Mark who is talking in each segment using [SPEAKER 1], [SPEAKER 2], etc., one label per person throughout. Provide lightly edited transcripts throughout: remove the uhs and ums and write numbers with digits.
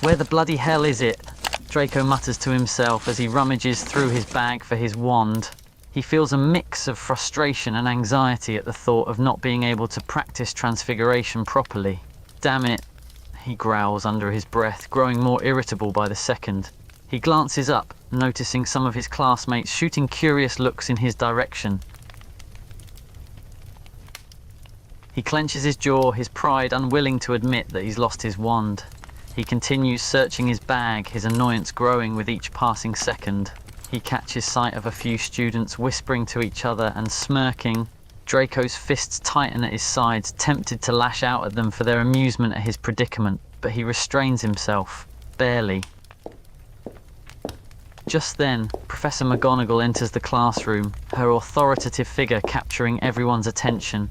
[SPEAKER 1] Where the bloody hell is it? Draco mutters to himself as he rummages through his bag for his wand. He feels a mix of frustration and anxiety at the thought of not being able to practice transfiguration properly. Damn it, he growls under his breath, growing more irritable by the second. He glances up, noticing some of his classmates shooting curious looks in his direction. He clenches his jaw, his pride unwilling to admit that he's lost his wand. He continues searching his bag, his annoyance growing with each passing second. He catches sight of a few students whispering to each other and smirking. Draco's fists tighten at his sides, tempted to lash out at them for their amusement at his predicament, but he restrains himself, barely. Just then, Professor McGonagall enters the classroom, her authoritative figure capturing everyone's attention.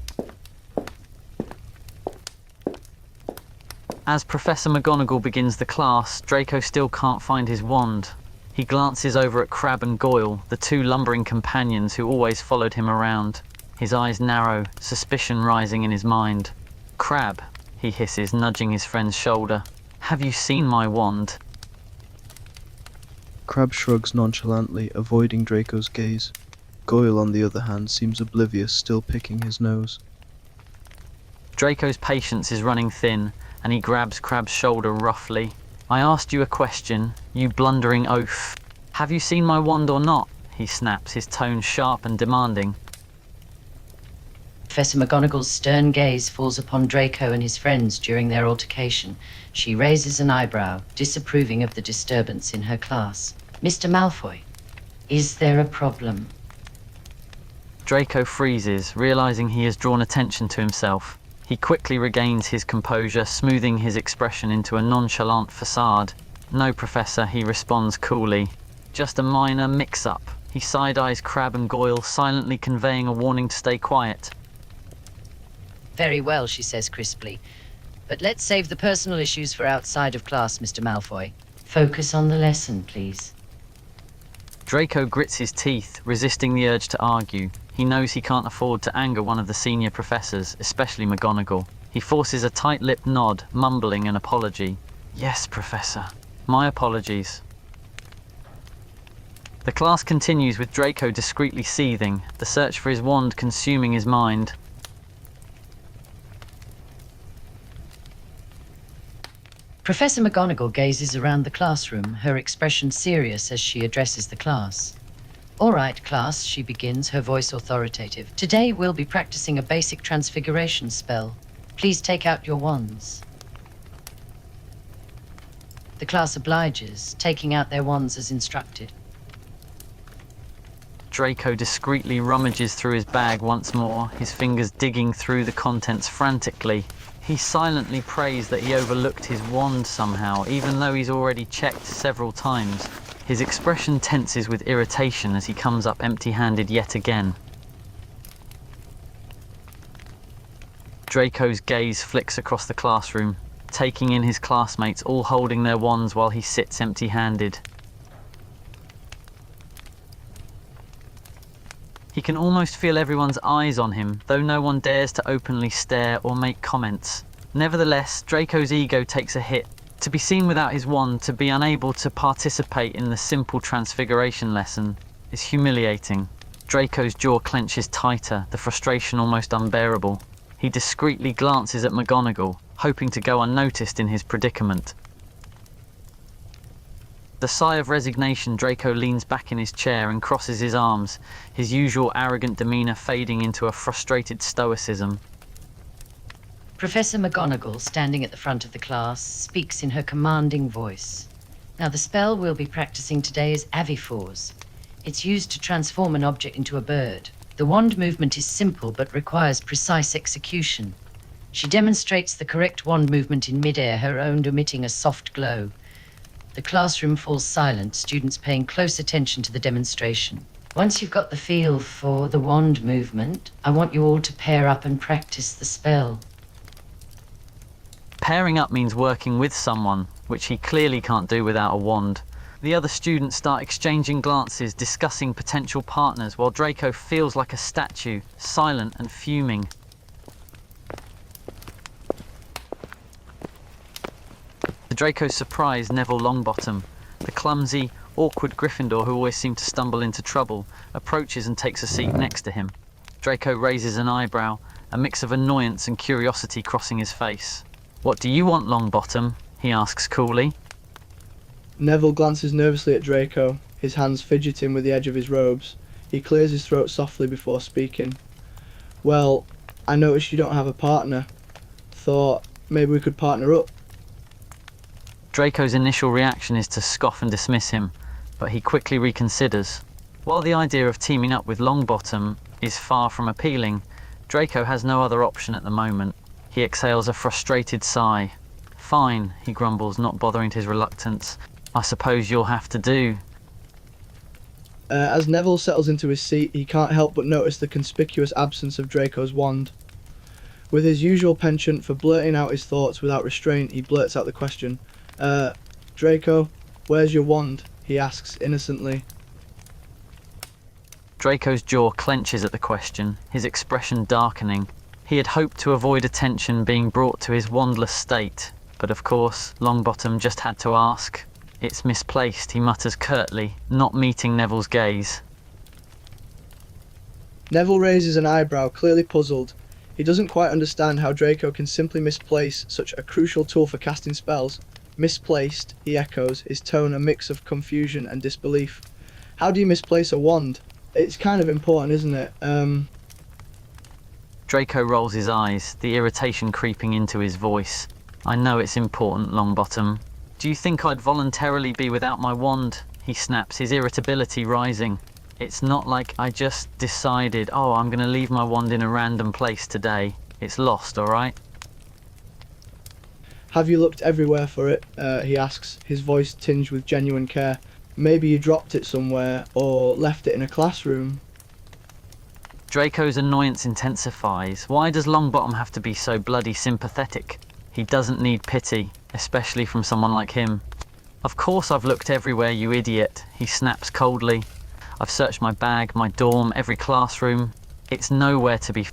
[SPEAKER 1] As Professor McGonagall begins the class, Draco still can't find his wand. He glances over at Crabbe and Goyle, the two lumbering companions who always followed him around. His eyes narrow, suspicion rising in his mind. "Crabbe," he hisses, nudging his friend's shoulder. "Have you seen my wand?"
[SPEAKER 2] Crabbe shrugs nonchalantly, avoiding Draco's gaze. Goyle, on the other hand, seems oblivious, still picking his nose.
[SPEAKER 1] Draco's patience is running thin, and he grabs Crabbe's shoulder roughly. "I asked you a question, you blundering oaf. Have you seen my wand or not?" he snaps, his tone sharp and demanding.
[SPEAKER 3] Professor McGonagall's stern gaze falls upon Draco and his friends during their altercation. She raises an eyebrow, disapproving of the disturbance in her class. "Mr. Malfoy, is there a problem?"
[SPEAKER 1] Draco freezes, realizing he has drawn attention to himself. He quickly regains his composure, smoothing his expression into a nonchalant facade. "No, Professor," he responds coolly. "Just a minor mix-up." He side-eyes Crabbe and Goyle, silently conveying a warning to stay quiet.
[SPEAKER 3] "Very well," she says crisply. "But let's save the personal issues for outside of class, Mr. Malfoy. Focus on the lesson, please."
[SPEAKER 1] Draco grits his teeth, resisting the urge to argue. He knows he can't afford to anger one of the senior professors, especially McGonagall. He forces a tight-lipped nod, mumbling an apology. "Yes, Professor. My apologies." The class continues with Draco discreetly seething, the search for his wand consuming his mind.
[SPEAKER 3] Professor McGonagall gazes around the classroom, her expression serious as she addresses the class. "All right, class," she begins, her voice authoritative. "Today we'll be practicing a basic transfiguration spell. Please take out your wands." The class obliges, taking out their wands as instructed.
[SPEAKER 1] Draco discreetly rummages through his bag once more, his fingers digging through the contents frantically. He silently prays that he overlooked his wand somehow, even though he's already checked several times. His expression tenses with irritation as he comes up empty-handed yet again. Draco's gaze flicks across the classroom, taking in his classmates all holding their wands while he sits empty-handed. He can almost feel everyone's eyes on him, though no one dares to openly stare or make comments. Nevertheless, Draco's ego takes a hit. To be seen without his wand, to be unable to participate in the simple transfiguration lesson, is humiliating. Draco's jaw clenches tighter, the frustration almost unbearable. He discreetly glances at McGonagall, hoping to go unnoticed in his predicament. The sigh of resignation, Draco leans back in his chair and crosses his arms, his usual arrogant demeanor fading into a frustrated stoicism.
[SPEAKER 3] Professor McGonagall, standing at the front of the class, speaks in her commanding voice. "Now, the spell we'll be practicing today is Avifors. It's used to transform an object into a bird. The wand movement is simple but requires precise execution. She demonstrates the correct wand movement in midair, her own emitting a soft glow. The classroom falls silent, students paying close attention to the demonstration. Once you've got the feel for the wand movement, I want you all to pair up and practice the spell."
[SPEAKER 1] Pairing up means working with someone, which he clearly can't do without a wand. The other students start exchanging glances, discussing potential partners, while Draco feels like a statue, silent and fuming. The Draco's surprise, Neville Longbottom, the clumsy, awkward Gryffindor who always seemed to stumble into trouble, approaches and takes a seat next to him. Draco raises an eyebrow, a mix of annoyance and curiosity crossing his face. "What do you want, Longbottom?" he asks coolly.
[SPEAKER 4] Neville glances nervously at Draco, his hands fidgeting with the edge of his robes. He clears his throat softly before speaking. "Well, I noticed you don't have a partner. Thought maybe we could partner up."
[SPEAKER 1] Draco's initial reaction is to scoff and dismiss him, but he quickly reconsiders. While the idea of teaming up with Longbottom is far from appealing, Draco has no other option at the moment. He exhales a frustrated sigh. "Fine," he grumbles, not bothering his reluctance. "I suppose you'll have to do."
[SPEAKER 4] As Neville settles into his seat, he can't help but notice the conspicuous absence of Draco's wand. With his usual penchant for blurting out his thoughts without restraint, he blurts out the question. Draco, where's your wand?" he asks innocently.
[SPEAKER 1] Draco's jaw clenches at the question, his expression darkening. He had hoped to avoid attention being brought to his wandless state, but of course, Longbottom just had to ask. "It's misplaced," he mutters curtly, not meeting Neville's gaze.
[SPEAKER 4] Neville raises an eyebrow, clearly puzzled. He doesn't quite understand how Draco can simply misplace such a crucial tool for casting spells. "Misplaced," he echoes, his tone a mix of confusion and disbelief. "How do you misplace a wand? It's kind of important, isn't it?
[SPEAKER 1] Draco rolls his eyes, the irritation creeping into his voice. "I know it's important, Longbottom. Do you think I'd voluntarily be without my wand?" he snaps, his irritability rising. "It's not like I just decided, oh, I'm going to leave my wand in a random place today. It's lost, alright?"
[SPEAKER 4] Have you looked everywhere for it?" he asks, his voice tinged with genuine care. "Maybe you dropped it somewhere, or left it in a classroom."
[SPEAKER 1] Draco's annoyance intensifies. Why does Longbottom have to be so bloody sympathetic? He doesn't need pity, especially from someone like him. "Of course I've looked everywhere, you idiot," he snaps coldly. "I've searched my bag, my dorm, every classroom. It's nowhere to be."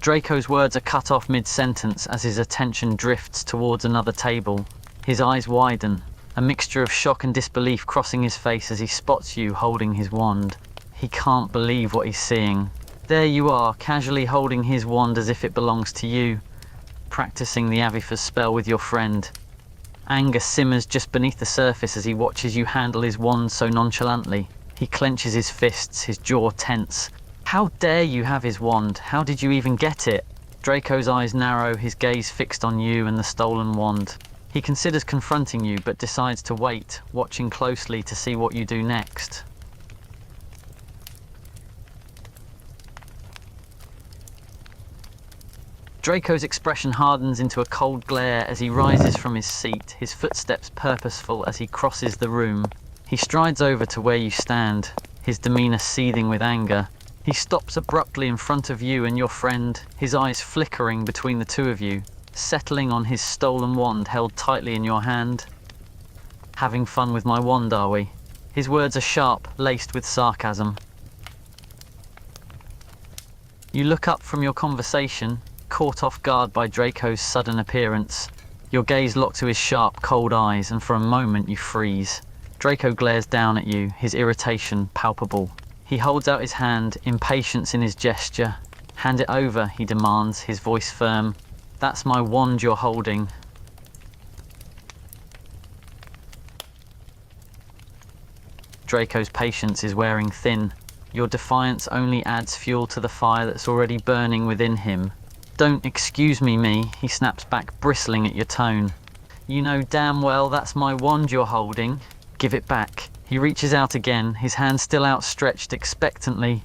[SPEAKER 1] Draco's words are cut off mid-sentence as his attention drifts towards another table. His eyes widen, a mixture of shock and disbelief crossing his face as he spots you holding his wand. He can't believe what he's seeing. There you are, casually holding his wand as if it belongs to you, practicing the Avifa's spell with your friend. Anger simmers just beneath the surface as he watches you handle his wand so nonchalantly. He clenches his fists, his jaw tense. "How dare you have his wand? How did you even get it?" Draco's eyes narrow, his gaze fixed on you and the stolen wand. He considers confronting you, but decides to wait, watching closely to see what you do next. Draco's expression hardens into a cold glare as he rises from his seat, his footsteps purposeful as he crosses the room. He strides over to where you stand, his demeanor seething with anger. He stops abruptly in front of you and your friend, his eyes flickering between the two of you, settling on his stolen wand held tightly in your hand. "Having fun with my wand, are we?" His words are sharp, laced with sarcasm. You look up from your conversation, caught off guard by Draco's sudden appearance. Your gaze locked to his sharp, cold eyes, and for a moment you freeze. Draco glares down at you, his irritation palpable. He holds out his hand, impatience in his gesture. "Hand it over," he demands, his voice firm. "That's my wand you're holding." Draco's patience is wearing thin. Your defiance only adds fuel to the fire that's already burning within him. "Don't excuse me," he snaps back, bristling at your tone. "You know damn well that's my wand you're holding. Give it back." He reaches out again, his hand still outstretched expectantly.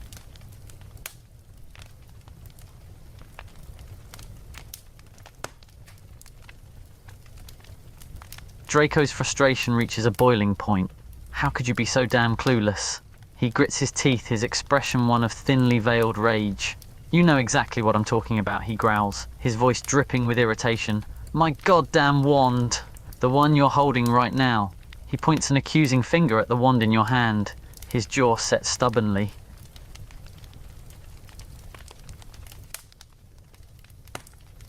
[SPEAKER 1] Draco's frustration reaches a boiling point. How could you be so damn clueless? He grits his teeth, his expression one of thinly veiled rage. "You know exactly what I'm talking about," he growls, his voice dripping with irritation. "My goddamn wand! The one you're holding right now." He points an accusing finger at the wand in your hand, his jaw set stubbornly.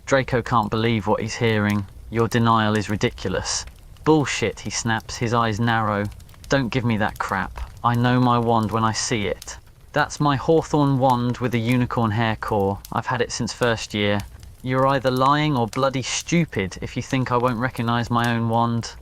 [SPEAKER 1] Draco can't believe what he's hearing. Your denial is ridiculous. Bullshit, he snaps, his eyes narrow. Don't give me that crap. I know my wand when I see it. That's my hawthorn wand with a unicorn hair core. I've had it since first year. You're either lying or bloody stupid if you think I won't recognize my own wand.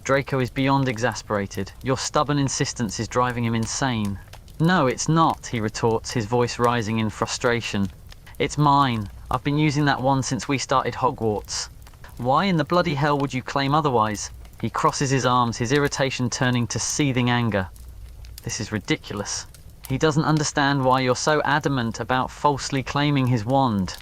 [SPEAKER 1] Draco is beyond exasperated. Your stubborn insistence is driving him insane. No, it's not, he retorts, his voice rising in frustration. It's mine. I've been using that wand since we started Hogwarts. Why in the bloody hell would you claim otherwise? He crosses his arms, his irritation turning to seething anger. This is ridiculous. He doesn't understand why you're so adamant about falsely claiming his wand.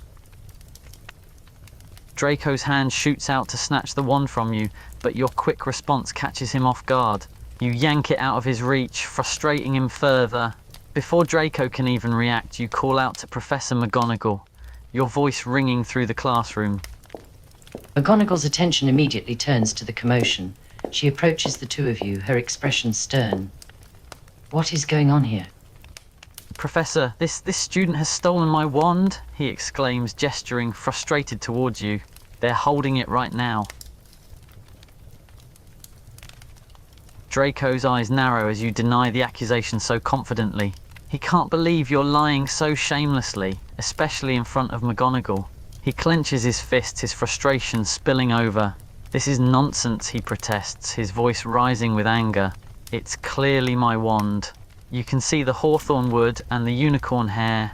[SPEAKER 1] Draco's hand shoots out to snatch the wand from you, but your quick response catches him off guard. You yank it out of his reach, frustrating him further. Before Draco can even react, you call out to Professor McGonagall, your voice ringing through the classroom.
[SPEAKER 3] McGonagall's attention immediately turns to the commotion. She approaches the two of you, her expression stern. What is going on here?
[SPEAKER 1] Professor, this student has stolen my wand, he exclaims, gesturing frustrated towards you. They're holding it right now. Draco's eyes narrow as you deny the accusation so confidently. He can't believe you're lying so shamelessly, especially in front of McGonagall. He clenches his fist, his frustration spilling over. This is nonsense, he protests, his voice rising with anger. It's clearly my wand. You can see the hawthorn wood and the unicorn hair.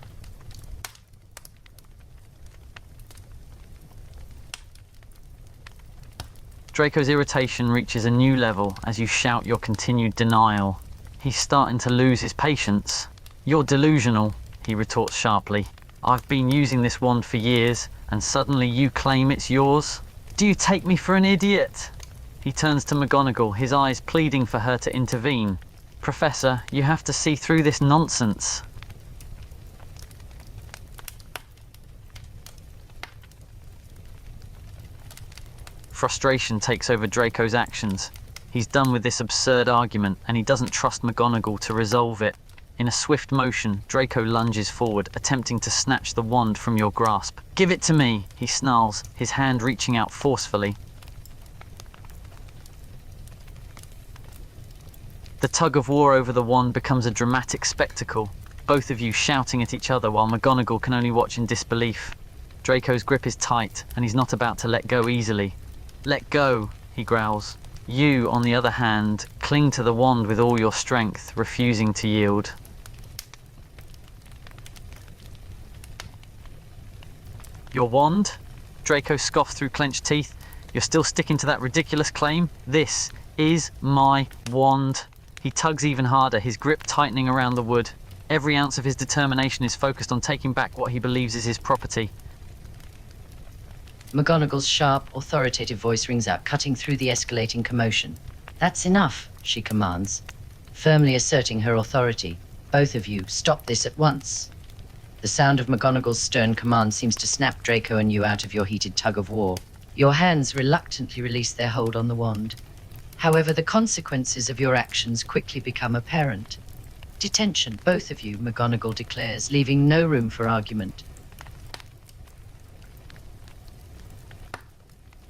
[SPEAKER 1] Draco's irritation reaches a new level as you shout your continued denial. He's starting to lose his patience. You're delusional, he retorts sharply. I've been using this wand for years, and suddenly you claim it's yours? Do you take me for an idiot? He turns to McGonagall, his eyes pleading for her to intervene. Professor, you have to see through this nonsense. Frustration takes over Draco's actions. He's done with this absurd argument, and he doesn't trust McGonagall to resolve it. In a swift motion, Draco lunges forward, attempting to snatch the wand from your grasp. Give it to me, he snarls, his hand reaching out forcefully. The tug of war over the wand becomes a dramatic spectacle, both of you shouting at each other while McGonagall can only watch in disbelief. Draco's grip is tight, and he's not about to let go easily. Let go, he growls. You, on the other hand, cling to the wand with all your strength, refusing to yield. Your wand? Draco scoffed through clenched teeth. You're still sticking to that ridiculous claim? This is my wand. He tugs even harder, his grip tightening around the wood. Every ounce of his determination is focused on taking back what he believes is his property.
[SPEAKER 3] McGonagall's sharp, authoritative voice rings out, cutting through the escalating commotion. That's enough, she commands, firmly asserting her authority. Both of you, stop this at once. The sound of McGonagall's stern command seems to snap Draco and you out of your heated tug of war. Your hands reluctantly release their hold on the wand. However, the consequences of your actions quickly become apparent. Detention, both of you, McGonagall declares, leaving no room for argument.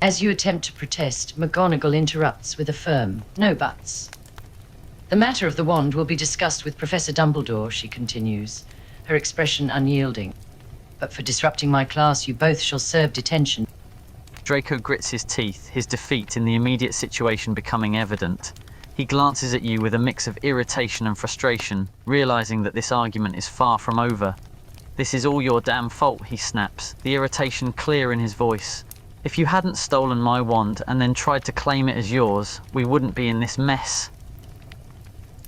[SPEAKER 3] As you attempt to protest, McGonagall interrupts with a firm, no buts. The matter of the wand will be discussed with Professor Dumbledore, she continues, her expression unyielding. But for disrupting my class, you both shall serve detention.
[SPEAKER 1] Draco grits his teeth, his defeat in the immediate situation becoming evident. He glances at you with a mix of irritation and frustration, realizing that this argument is far from over. This is all your damn fault, he snaps, the irritation clear in his voice. If you hadn't stolen my wand and then tried to claim it as yours, we wouldn't be in this mess.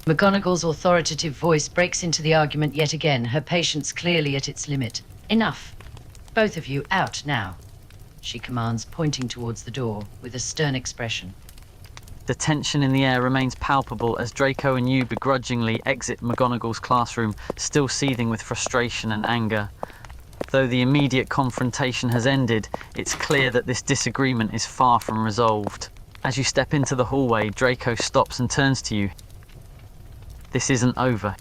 [SPEAKER 3] McGonagall's authoritative voice breaks into the argument yet again, her patience clearly at its limit. Enough. Both of you out now, she commands, pointing towards the door with a stern expression.
[SPEAKER 1] The tension in the air remains palpable as Draco and you begrudgingly exit McGonagall's classroom, still seething with frustration and anger. Though the immediate confrontation has ended, it's clear that this disagreement is far from resolved. As you step into the hallway, Draco stops and turns to you. This isn't over.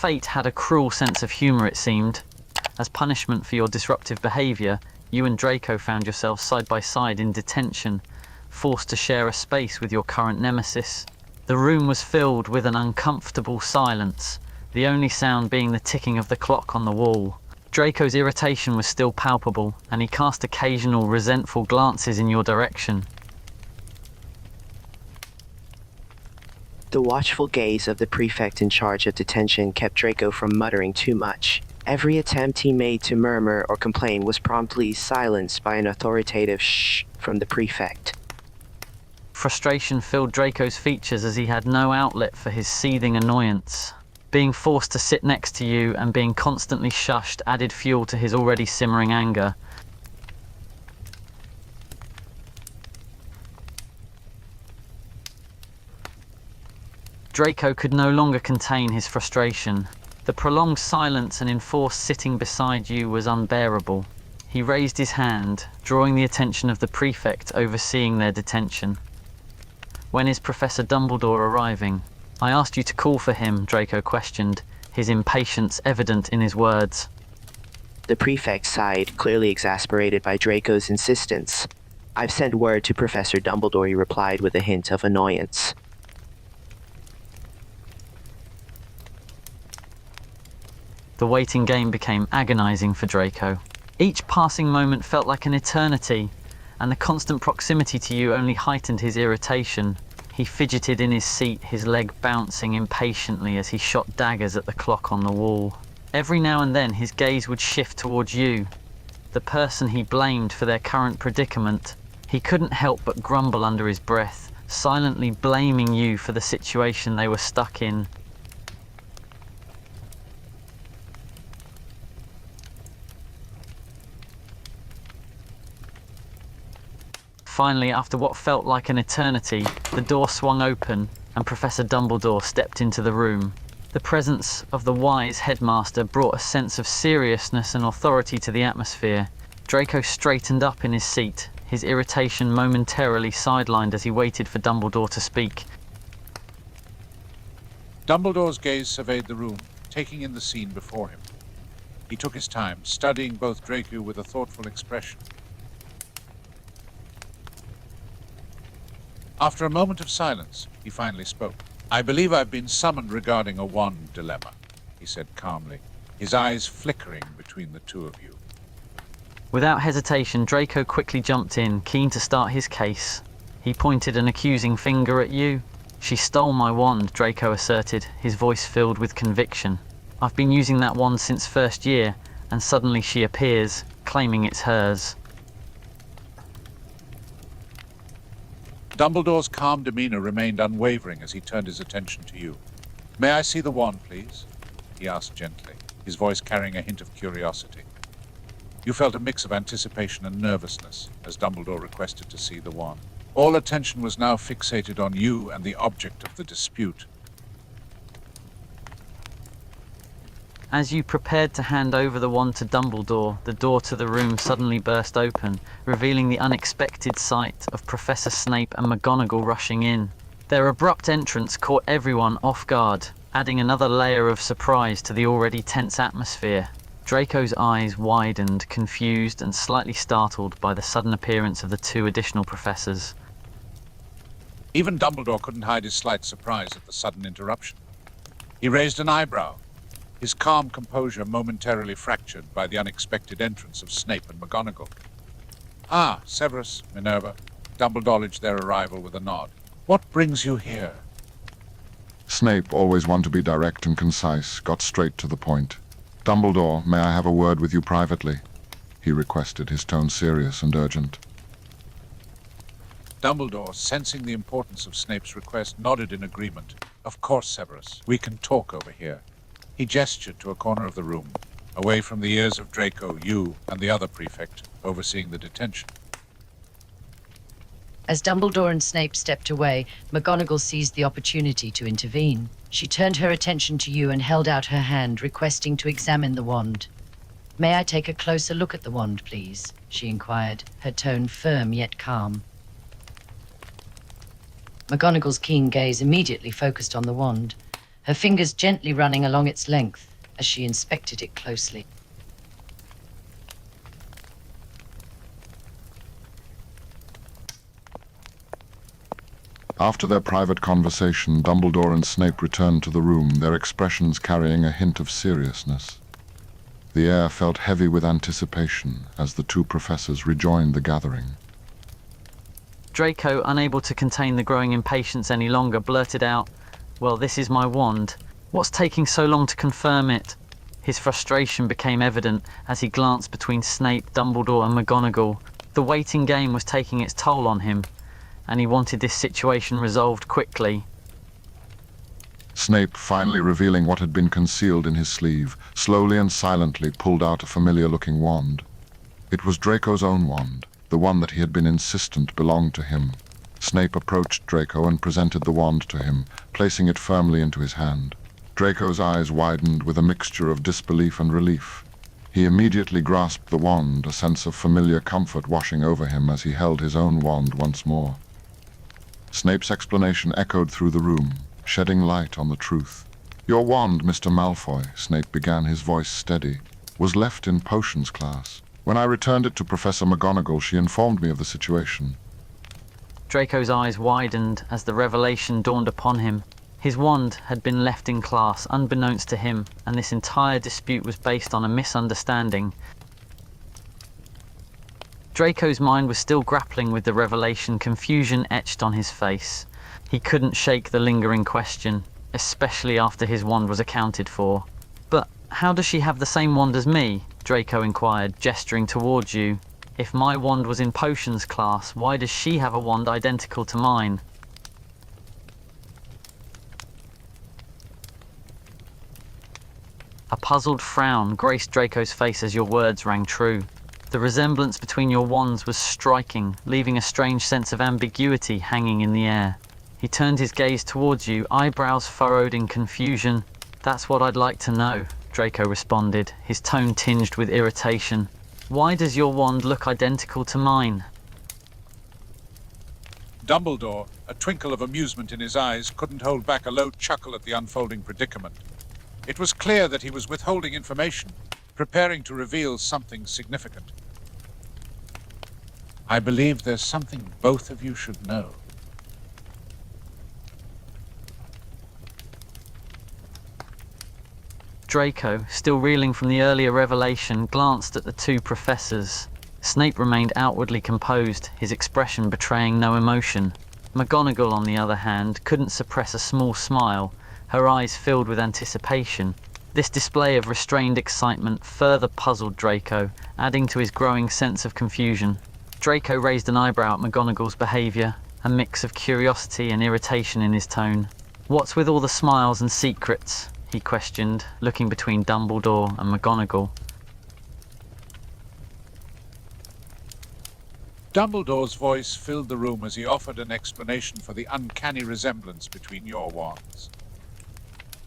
[SPEAKER 1] fate had a cruel sense of humour, it seemed. As punishment for your disruptive behaviour, you and Draco found yourselves side by side in detention, forced to share a space with your current nemesis. The room was filled with an uncomfortable silence, the only sound being the ticking of the clock on the wall. Draco's irritation was still palpable, and he cast occasional resentful glances in your direction.
[SPEAKER 5] The watchful gaze of the prefect in charge of detention kept Draco from muttering too much. Every attempt he made to murmur or complain was promptly silenced by an authoritative shh from the prefect.
[SPEAKER 1] Frustration filled Draco's features as he had no outlet for his seething annoyance. Being forced to sit next to you and being constantly shushed added fuel to his already simmering anger. Draco could no longer contain his frustration. The prolonged silence and enforced sitting beside you was unbearable. He raised his hand, drawing the attention of the prefect overseeing their detention. "When is Professor Dumbledore arriving?" "I asked you to call for him," Draco questioned, his impatience evident in his words.
[SPEAKER 5] The prefect sighed, clearly exasperated by Draco's insistence. "I've sent word to Professor Dumbledore," he replied with a hint of annoyance.
[SPEAKER 1] The waiting game became agonizing for Draco. Each passing moment felt like an eternity, and the constant proximity to you only heightened his irritation. He fidgeted in his seat, his leg bouncing impatiently as he shot daggers at the clock on the wall. Every now and then his gaze would shift towards you, the person he blamed for their current predicament. He couldn't help but grumble under his breath, silently blaming you for the situation they were stuck in. Finally, after what felt like an eternity, the door swung open and Professor Dumbledore stepped into the room. The presence of the wise headmaster brought a sense of seriousness and authority to the atmosphere. Draco straightened up in his seat, his irritation momentarily sidelined as he waited for Dumbledore to speak.
[SPEAKER 6] Dumbledore's gaze surveyed the room, taking in the scene before him. He took his time, studying both Draco with a thoughtful expression. After a moment of silence, he finally spoke. "I believe I've been summoned regarding a wand dilemma," he said calmly, his eyes flickering between the two of you.
[SPEAKER 1] Without hesitation, Draco quickly jumped in, keen to start his case. He pointed an accusing finger at you. "She stole my wand," Draco asserted, his voice filled with conviction. "I've been using that wand since first year, and suddenly she appears, claiming it's hers."
[SPEAKER 6] Dumbledore's calm demeanor remained unwavering as he turned his attention to you. "May I see the wand, please?" he asked gently, his voice carrying a hint of curiosity. You felt a mix of anticipation and nervousness as Dumbledore requested to see the wand. All attention was now fixated on you and the object of the dispute.
[SPEAKER 1] As you prepared to hand over the wand to Dumbledore, the door to the room suddenly burst open, revealing the unexpected sight of Professor Snape and McGonagall rushing in. Their abrupt entrance caught everyone off guard, adding another layer of surprise to the already tense atmosphere. Draco's eyes widened, confused and slightly startled by the sudden appearance of the two additional professors.
[SPEAKER 6] Even Dumbledore couldn't hide his slight surprise at the sudden interruption. He raised an eyebrow, his calm composure momentarily fractured by the unexpected entrance of Snape and McGonagall. "Ah, Severus, Minerva." Dumbledore acknowledged their arrival with a nod. "What brings you here?"
[SPEAKER 7] Snape, always one to be direct and concise, got straight to the point. "Dumbledore, may I have a word with you privately?" he requested, his tone serious and urgent.
[SPEAKER 6] Dumbledore, sensing the importance of Snape's request, nodded in agreement. "Of course, Severus. We can talk over here." He gestured to a corner of the room, away from the ears of Draco, you, and the other prefect, overseeing the detention.
[SPEAKER 3] As Dumbledore and Snape stepped away, McGonagall seized the opportunity to intervene. She turned her attention to you and held out her hand, requesting to examine the wand. "May I take a closer look at the wand, please?" she inquired, her tone firm yet calm. McGonagall's keen gaze immediately focused on the wand. her fingers gently running along its length as she inspected it closely.
[SPEAKER 7] After their private conversation, Dumbledore and Snape returned to the room, their expressions carrying a hint of seriousness. The air felt heavy with anticipation as the two professors rejoined the gathering.
[SPEAKER 1] Draco, unable to contain the growing impatience any longer, blurted out, "Well, this is my wand. What's taking so long to confirm it?" His frustration became evident as he glanced between Snape, Dumbledore and McGonagall. The waiting game was taking its toll on him, and he wanted this situation resolved quickly.
[SPEAKER 7] Snape, finally revealing what had been concealed in his sleeve, slowly and silently pulled out a familiar-looking wand. It was Draco's own wand, the one that he had been insistent belonged to him. Snape approached Draco and presented the wand to him, placing it firmly into his hand. Draco's eyes widened with a mixture of disbelief and relief. He immediately grasped the wand, a sense of familiar comfort washing over him as he held his own wand once more. Snape's explanation echoed through the room, shedding light on the truth. "Your wand, Mr. Malfoy," Snape began, his voice steady, "was left in potions class. When I returned it to Professor McGonagall, she informed me of the situation."
[SPEAKER 1] Draco's eyes widened as the revelation dawned upon him. His wand had been left in class, unbeknownst to him, and this entire dispute was based on a misunderstanding. Draco's mind was still grappling with the revelation, confusion etched on his face. He couldn't shake the lingering question, especially after his wand was accounted for. "But how does she have the same wand as me?" Draco inquired, gesturing towards you. "If my wand was in potions class, why does she have a wand identical to mine?" A puzzled frown graced Draco's face as your words rang true. The resemblance between your wands was striking, leaving a strange sense of ambiguity hanging in the air. He turned his gaze towards you, eyebrows furrowed in confusion. "That's what I'd like to know," Draco responded, his tone tinged with irritation. "Why does your wand look identical to mine?"
[SPEAKER 6] Dumbledore, a twinkle of amusement in his eyes, couldn't hold back a low chuckle at the unfolding predicament. It was clear that he was withholding information, preparing to reveal something significant. "I believe there's something both of you should know."
[SPEAKER 1] Draco, still reeling from the earlier revelation, glanced at the two professors. Snape remained outwardly composed, his expression betraying no emotion. McGonagall, on the other hand, couldn't suppress a small smile, her eyes filled with anticipation. This display of restrained excitement further puzzled Draco, adding to his growing sense of confusion. Draco raised an eyebrow at McGonagall's behaviour, a mix of curiosity and irritation in his tone. "What's with all the smiles and secrets?" he questioned, looking between Dumbledore and McGonagall.
[SPEAKER 6] Dumbledore's voice filled the room as he offered an explanation for the uncanny resemblance between your wands.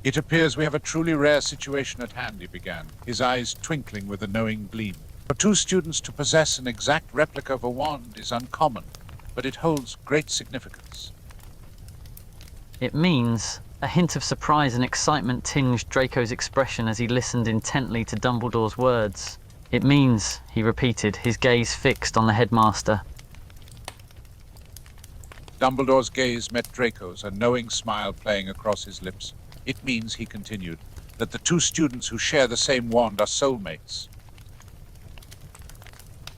[SPEAKER 6] "It appears we have a truly rare situation at hand," he began, his eyes twinkling with a knowing gleam. "For two students to possess an exact replica of a wand is uncommon, but it holds great significance."
[SPEAKER 1] "It means..." A hint of surprise and excitement tinged Draco's expression as he listened intently to Dumbledore's words. "It means," he repeated, his gaze fixed on the headmaster.
[SPEAKER 6] Dumbledore's gaze met Draco's, a knowing smile playing across his lips. "It means," he continued, "that the two students who share the same wand are soulmates."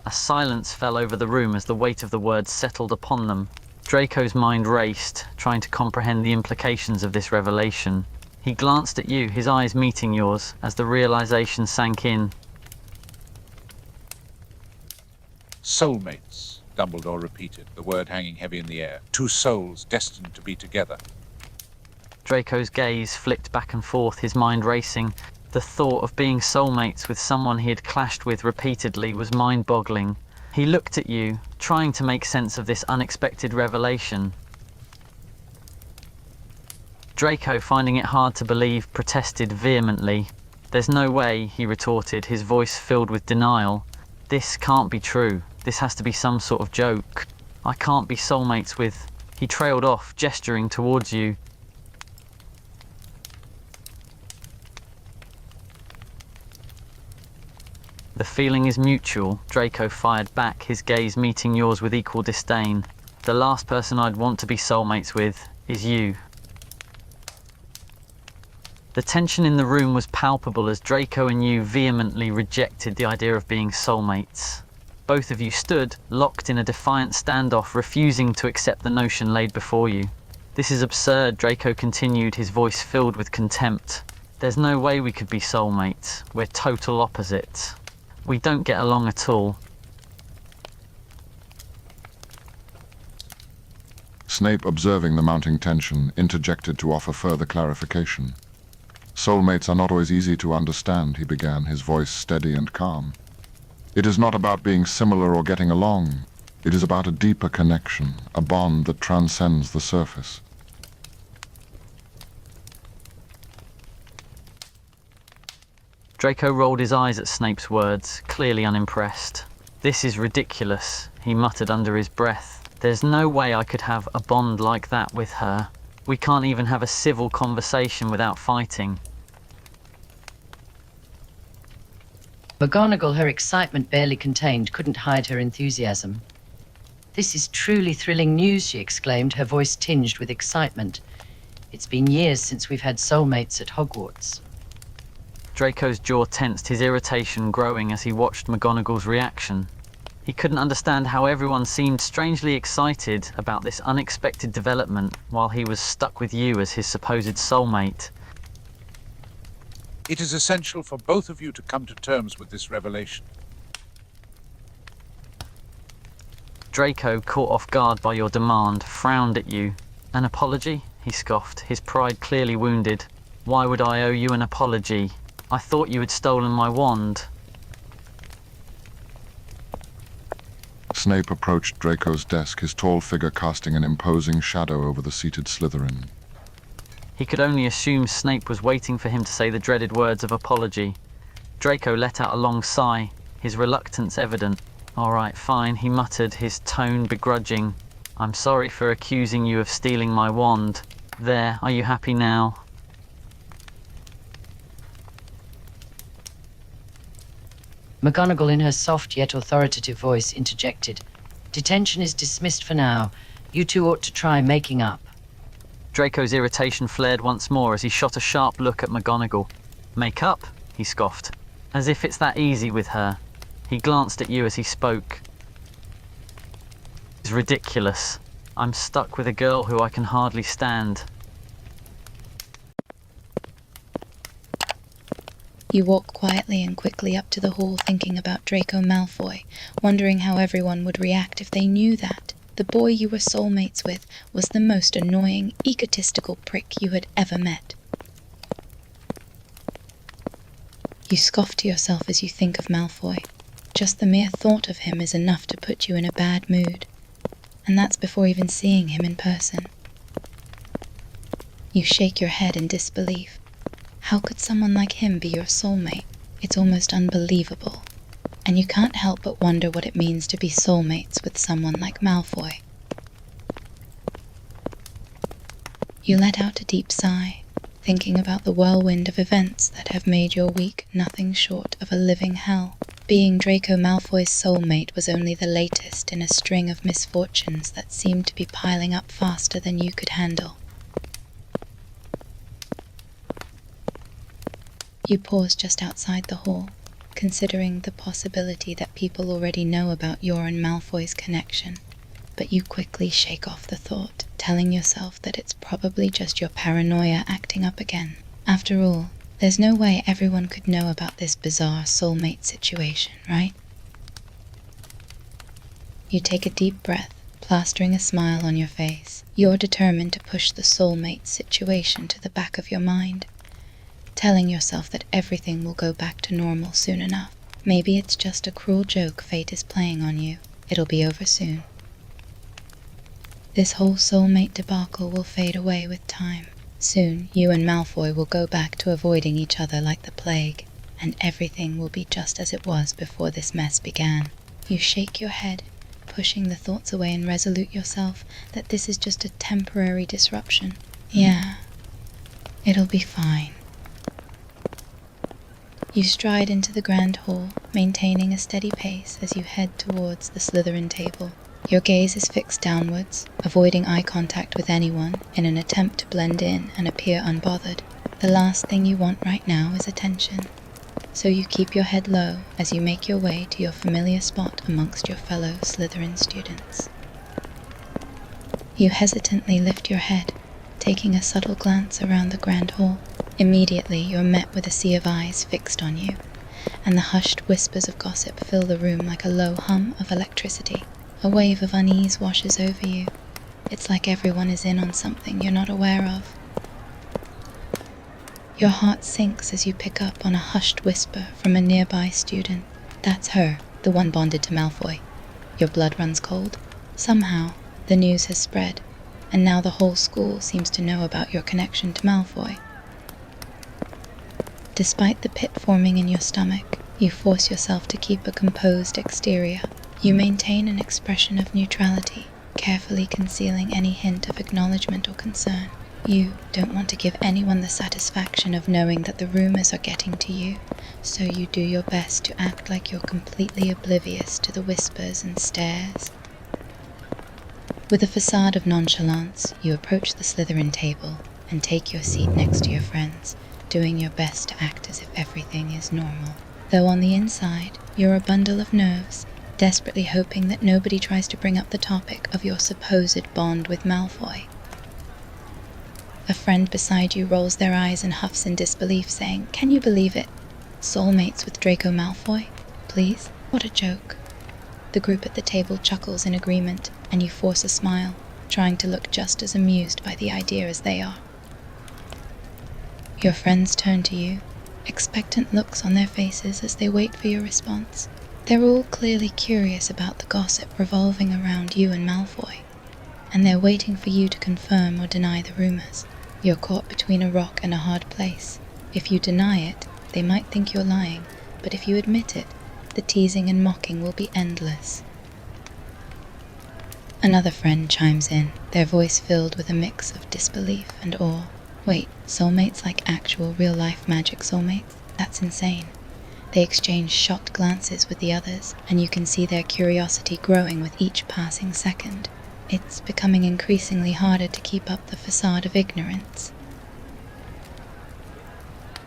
[SPEAKER 1] A silence fell over the room as the weight of the words settled upon them. Draco's mind raced, trying to comprehend the implications of this revelation. He glanced at you, his eyes meeting yours, as the realization sank in.
[SPEAKER 6] "Soulmates," Dumbledore repeated, the word hanging heavy in the air. "Two souls destined to be together."
[SPEAKER 1] Draco's gaze flicked back and forth, his mind racing. The thought of being soulmates with someone he had clashed with repeatedly was mind-boggling. He looked at you, trying to make sense of this unexpected revelation. Draco, finding it hard to believe, protested vehemently. "There's no way," he retorted, his voice filled with denial. "This can't be true. This has to be some sort of joke. I can't be soulmates with..." He trailed off, gesturing towards you. The feeling is mutual. Draco fired back, his gaze meeting yours with equal disdain. The last person I'd want to be soulmates with is you. The tension in the room was palpable as Draco and you vehemently rejected the idea of being soulmates. Both of you stood, locked in a defiant standoff, refusing to accept the notion laid before you. This is absurd, Draco continued, his voice filled with contempt. There's no way we could be soulmates. We're total opposites. We don't get along at all.
[SPEAKER 7] Snape, observing the mounting tension, interjected to offer further clarification. Soulmates are not always easy to understand, he began, his voice steady and calm. It is not about being similar or getting along. It is about a deeper connection, a bond that transcends the surface.
[SPEAKER 1] Draco rolled his eyes at Snape's words, clearly unimpressed. This is ridiculous, he muttered under his breath. There's no way I could have a bond like that with her. We can't even have a civil conversation without fighting.
[SPEAKER 3] McGonagall, her excitement barely contained, couldn't hide her enthusiasm. "This is truly thrilling news," she exclaimed, her voice tinged with excitement. "It's been years since we've had soulmates at Hogwarts."
[SPEAKER 1] Draco's jaw tensed, his irritation growing as he watched McGonagall's reaction. He couldn't understand how everyone seemed strangely excited about this unexpected development while he was stuck with you as his supposed soulmate.
[SPEAKER 6] It is essential for both of you to come to terms with this revelation.
[SPEAKER 1] Draco, caught off guard by your demand, frowned at you. An apology? He scoffed, his pride clearly wounded. Why would I owe you an apology? I thought you had stolen my wand.
[SPEAKER 7] Snape approached Draco's desk, his tall figure casting an imposing shadow over the seated Slytherin.
[SPEAKER 1] He could only assume Snape was waiting for him to say the dreaded words of apology. Draco let out a long sigh, his reluctance evident. "All right, fine," he muttered, his tone begrudging. "I'm sorry for accusing you of stealing my wand. There, are you happy now?"
[SPEAKER 3] McGonagall, in her soft yet authoritative voice, interjected. "Detention is dismissed for now. You two ought to try making up."
[SPEAKER 1] Draco's irritation flared once more as he shot a sharp look at McGonagall. "Make up?" he scoffed. "As if it's that easy with her." He glanced at you as he spoke. "It's ridiculous. I'm stuck with a girl who I can hardly stand."
[SPEAKER 8] You walk quietly and quickly up to the hall, thinking about Draco Malfoy, wondering how everyone would react if they knew that the boy you were soulmates with was the most annoying, egotistical prick you had ever met. You scoff to yourself as you think of Malfoy. Just the mere thought of him is enough to put you in a bad mood, and that's before even seeing him in person. You shake your head in disbelief. How could someone like him be your soulmate? It's almost unbelievable. And you can't help but wonder what it means to be soulmates with someone like Malfoy. You let out a deep sigh, thinking about the whirlwind of events that have made your week nothing short of a living hell. Being Draco Malfoy's soulmate was only the latest in a string of misfortunes that seemed to be piling up faster than you could handle. You pause just outside the hall, considering the possibility that people already know about your and Malfoy's connection, but you quickly shake off the thought, telling yourself that it's probably just your paranoia acting up again. After all, there's no way everyone could know about this bizarre soulmate situation, right? You take a deep breath, plastering a smile on your face. You're determined to push the soulmate situation to the back of your mind, telling yourself that everything will go back to normal soon enough. Maybe it's just a cruel joke fate is playing on you. It'll be over soon. This whole soulmate debacle will fade away with time. Soon, you and Malfoy will go back to avoiding each other like the plague, and everything will be just as it was before this mess began. You shake your head, pushing the thoughts away, and resolute yourself that this is just a temporary disruption. Yeah, it'll be fine. You stride into the grand hall, maintaining a steady pace as you head towards the Slytherin table. Your gaze is fixed downwards, avoiding eye contact with anyone in an attempt to blend in and appear unbothered. The last thing you want right now is attention, so you keep your head low as you make your way to your familiar spot amongst your fellow Slytherin students. You hesitantly lift your head, taking a subtle glance around the grand hall. Immediately you're met with a sea of eyes fixed on you, and the hushed whispers of gossip fill the room like a low hum of electricity. A wave of unease washes over you. It's like everyone is in on something you're not aware of. Your heart sinks as you pick up on a hushed whisper from a nearby student. That's her, the one bonded to Malfoy. Your blood runs cold. Somehow, the news has spread, and now the whole school seems to know about your connection to Malfoy. Despite the pit forming in your stomach, you force yourself to keep a composed exterior. You maintain an expression of neutrality, carefully concealing any hint of acknowledgement or concern. You don't want to give anyone the satisfaction of knowing that the rumors are getting to you, so you do your best to act like you're completely oblivious to the whispers and stares. With a facade of nonchalance, you approach the Slytherin table and take your seat next to your friends, doing your best to act as if everything is normal. Though on the inside, you're a bundle of nerves, desperately hoping that nobody tries to bring up the topic of your supposed bond with Malfoy. A friend beside you rolls their eyes and huffs in disbelief, saying, "Can you believe it? Soulmates with Draco Malfoy? Please? What a joke." The group at the table chuckles in agreement, and you force a smile, trying to look just as amused by the idea as they are. Your friends turn to you, expectant looks on their faces as they wait for your response. They're all clearly curious about the gossip revolving around you and Malfoy, and they're waiting for you to confirm or deny the rumors. You're caught between a rock and a hard place. If you deny it, they might think you're lying, but if you admit it, the teasing and mocking will be endless. Another friend chimes in, their voice filled with a mix of disbelief and awe. Wait, soulmates like actual real-life magic soulmates? That's insane. They exchange shocked glances with the others, and you can see their curiosity growing with each passing second. It's becoming increasingly harder to keep up the facade of ignorance.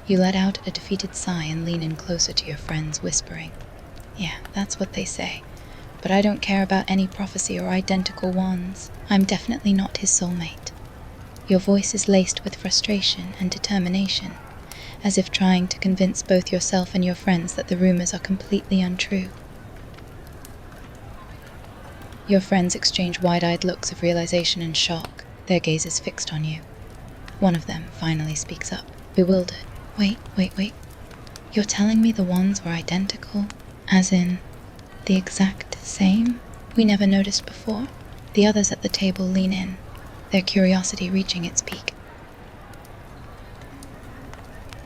[SPEAKER 8] You let out a defeated sigh and lean in closer to your friends, whispering, "Yeah, that's what they say. But I don't care about any prophecy or identical wands. I'm definitely not his soulmate." Your voice is laced with frustration and determination, as if trying to convince both yourself and your friends that the rumors are completely untrue. Your friends exchange wide-eyed looks of realization and shock, their gazes fixed on you. One of them finally speaks up, bewildered. Wait. You're telling me the wands were identical? As in, the exact same? We never noticed before? The others at the table lean in, their curiosity reaching its peak.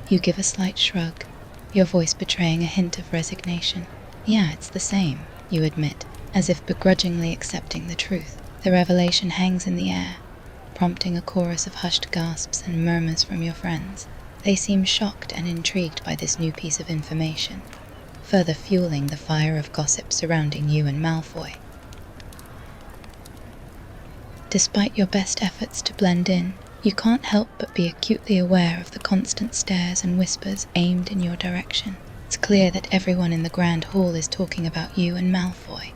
[SPEAKER 8] You give a slight shrug, your voice betraying a hint of resignation. Yeah, it's the same, you admit, as if begrudgingly accepting the truth. The revelation hangs in the air, prompting a chorus of hushed gasps and murmurs from your friends. They seem shocked and intrigued by this new piece of information, further fueling the fire of gossip surrounding you and Malfoy. Despite your best efforts to blend in, you can't help but be acutely aware of the constant stares and whispers aimed in your direction. It's clear that everyone in the grand hall is talking about you and Malfoy,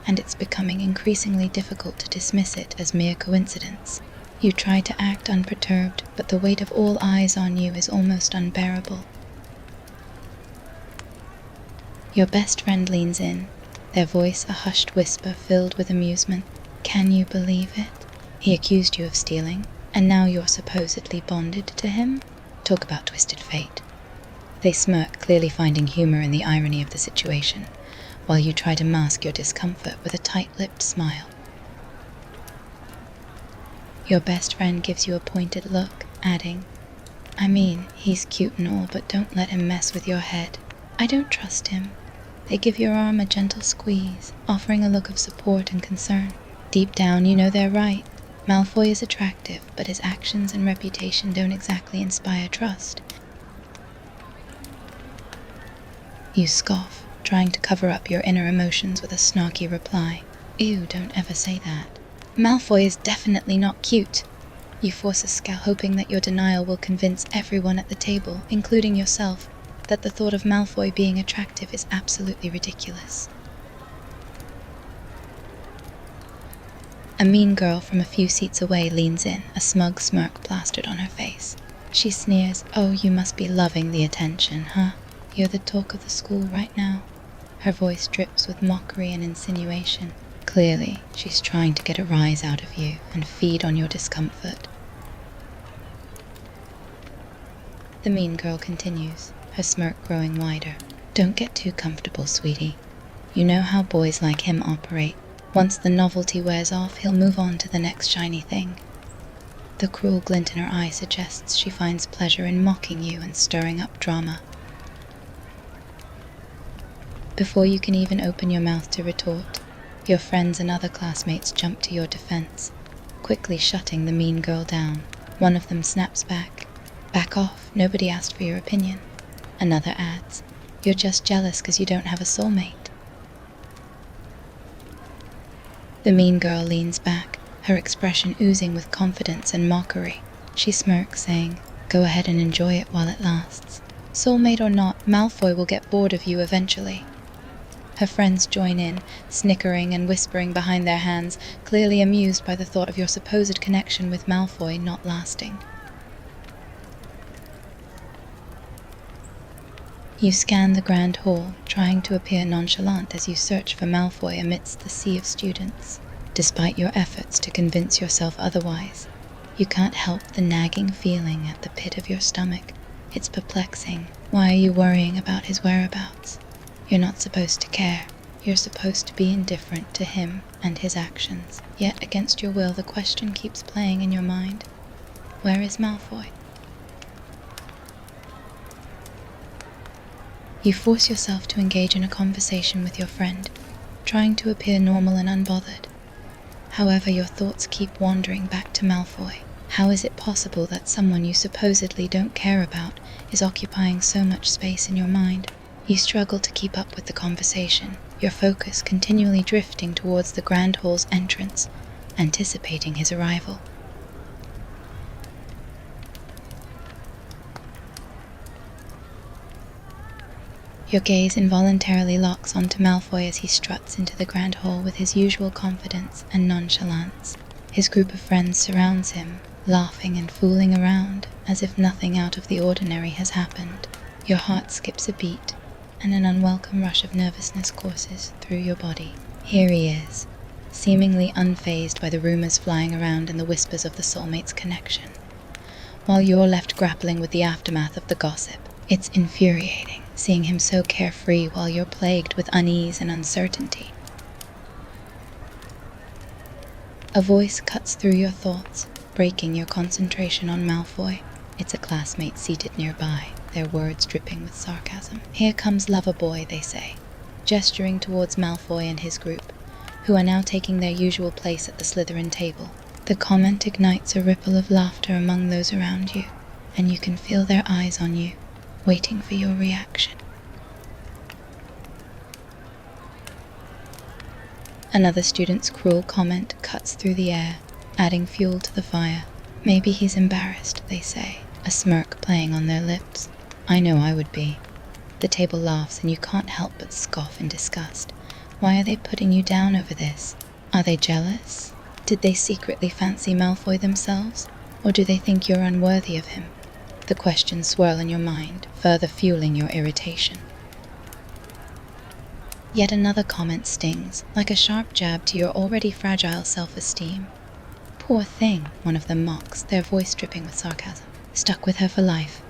[SPEAKER 8] and it's becoming increasingly difficult to dismiss it as mere coincidence. You try to act unperturbed, but the weight of all eyes on you is almost unbearable. Your best friend leans in, their voice a hushed whisper filled with amusement. Can you believe it? He accused you of stealing, and now you're supposedly bonded to him? Talk about twisted fate. They smirk, clearly finding humor in the irony of the situation, while you try to mask your discomfort with a tight-lipped smile. Your best friend gives you a pointed look, adding, "I mean, he's cute and all, but don't let him mess with your head. I don't trust him." They give your arm a gentle squeeze, offering a look of support and concern. Deep down, you know they're right. Malfoy is attractive, but his actions and reputation don't exactly inspire trust. You scoff, trying to cover up your inner emotions with a snarky reply. Ew, don't ever say that. Malfoy is definitely not cute. You force a scowl, hoping that your denial will convince everyone at the table, including yourself, that the thought of Malfoy being attractive is absolutely ridiculous. A mean girl from a few seats away leans in, a smug smirk plastered on her face. She sneers, "Oh, you must be loving the attention, huh? You're the talk of the school right now." Her voice drips with mockery and insinuation. Clearly, she's trying to get a rise out of you and feed on your discomfort. The mean girl continues, her smirk growing wider. "Don't get too comfortable, sweetie. You know how boys like him operate. Once the novelty wears off, he'll move on to the next shiny thing." The cruel glint in her eye suggests she finds pleasure in mocking you and stirring up drama. Before you can even open your mouth to retort, your friends and other classmates jump to your defense, quickly shutting the mean girl down. One of them snaps back. "Back off, nobody asked for your opinion." Another adds, "You're just jealous because you don't have a soulmate." The mean girl leans back, her expression oozing with confidence and mockery. She smirks, saying, "Go ahead and enjoy it while it lasts. Soulmate or not, Malfoy will get bored of you eventually." Her friends join in, snickering and whispering behind their hands, clearly amused by the thought of your supposed connection with Malfoy not lasting. You scan the grand hall, trying to appear nonchalant as you search for Malfoy amidst the sea of students. Despite your efforts to convince yourself otherwise, you can't help the nagging feeling at the pit of your stomach. It's perplexing. Why are you worrying about his whereabouts? You're not supposed to care. You're supposed to be indifferent to him and his actions. Yet, against your will, the question keeps playing in your mind. Where is Malfoy? You force yourself to engage in a conversation with your friend, trying to appear normal and unbothered. However, your thoughts keep wandering back to Malfoy. How is it possible that someone you supposedly don't care about is occupying so much space in your mind? You struggle to keep up with the conversation, your focus continually drifting towards the grand hall's entrance, anticipating his arrival. Your gaze involuntarily locks onto Malfoy as he struts into the grand hall with his usual confidence and nonchalance. His group of friends surrounds him, laughing and fooling around as if nothing out of the ordinary has happened. Your heart skips a beat, and an unwelcome rush of nervousness courses through your body. Here he is, seemingly unfazed by the rumors flying around and the whispers of the Soulmates connection, while you're left grappling with the aftermath of the gossip. It's infuriating, seeing him so carefree while you're plagued with unease and uncertainty. A voice cuts through your thoughts, breaking your concentration on Malfoy. It's a classmate seated nearby, their words dripping with sarcasm. "Here comes Loverboy," they say, gesturing towards Malfoy and his group, who are now taking their usual place at the Slytherin table. The comment ignites a ripple of laughter among those around you, and you can feel their eyes on you, waiting for your reaction. Another student's cruel comment cuts through the air, adding fuel to the fire. "Maybe he's embarrassed," they say, a smirk playing on their lips. "I know I would be." The table laughs and you can't help but scoff in disgust. Why are they putting you down over this? Are they jealous? Did they secretly fancy Malfoy themselves? Or do they think you're unworthy of him? The questions swirl in your mind, further fueling your irritation. Yet another comment stings, like a sharp jab to your already fragile self-esteem. "Poor thing," one of them mocks, their voice dripping with sarcasm. "Stuck with her for life."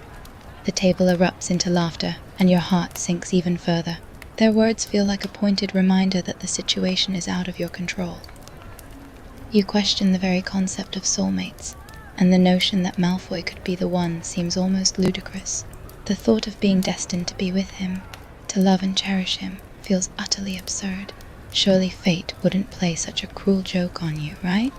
[SPEAKER 8] The table erupts into laughter, and your heart sinks even further. Their words feel like a pointed reminder that the situation is out of your control. You question the very concept of soulmates, and the notion that Malfoy could be the one seems almost ludicrous. The thought of being destined to be with him, to love and cherish him, feels utterly absurd. Surely fate wouldn't play such a cruel joke on you, right?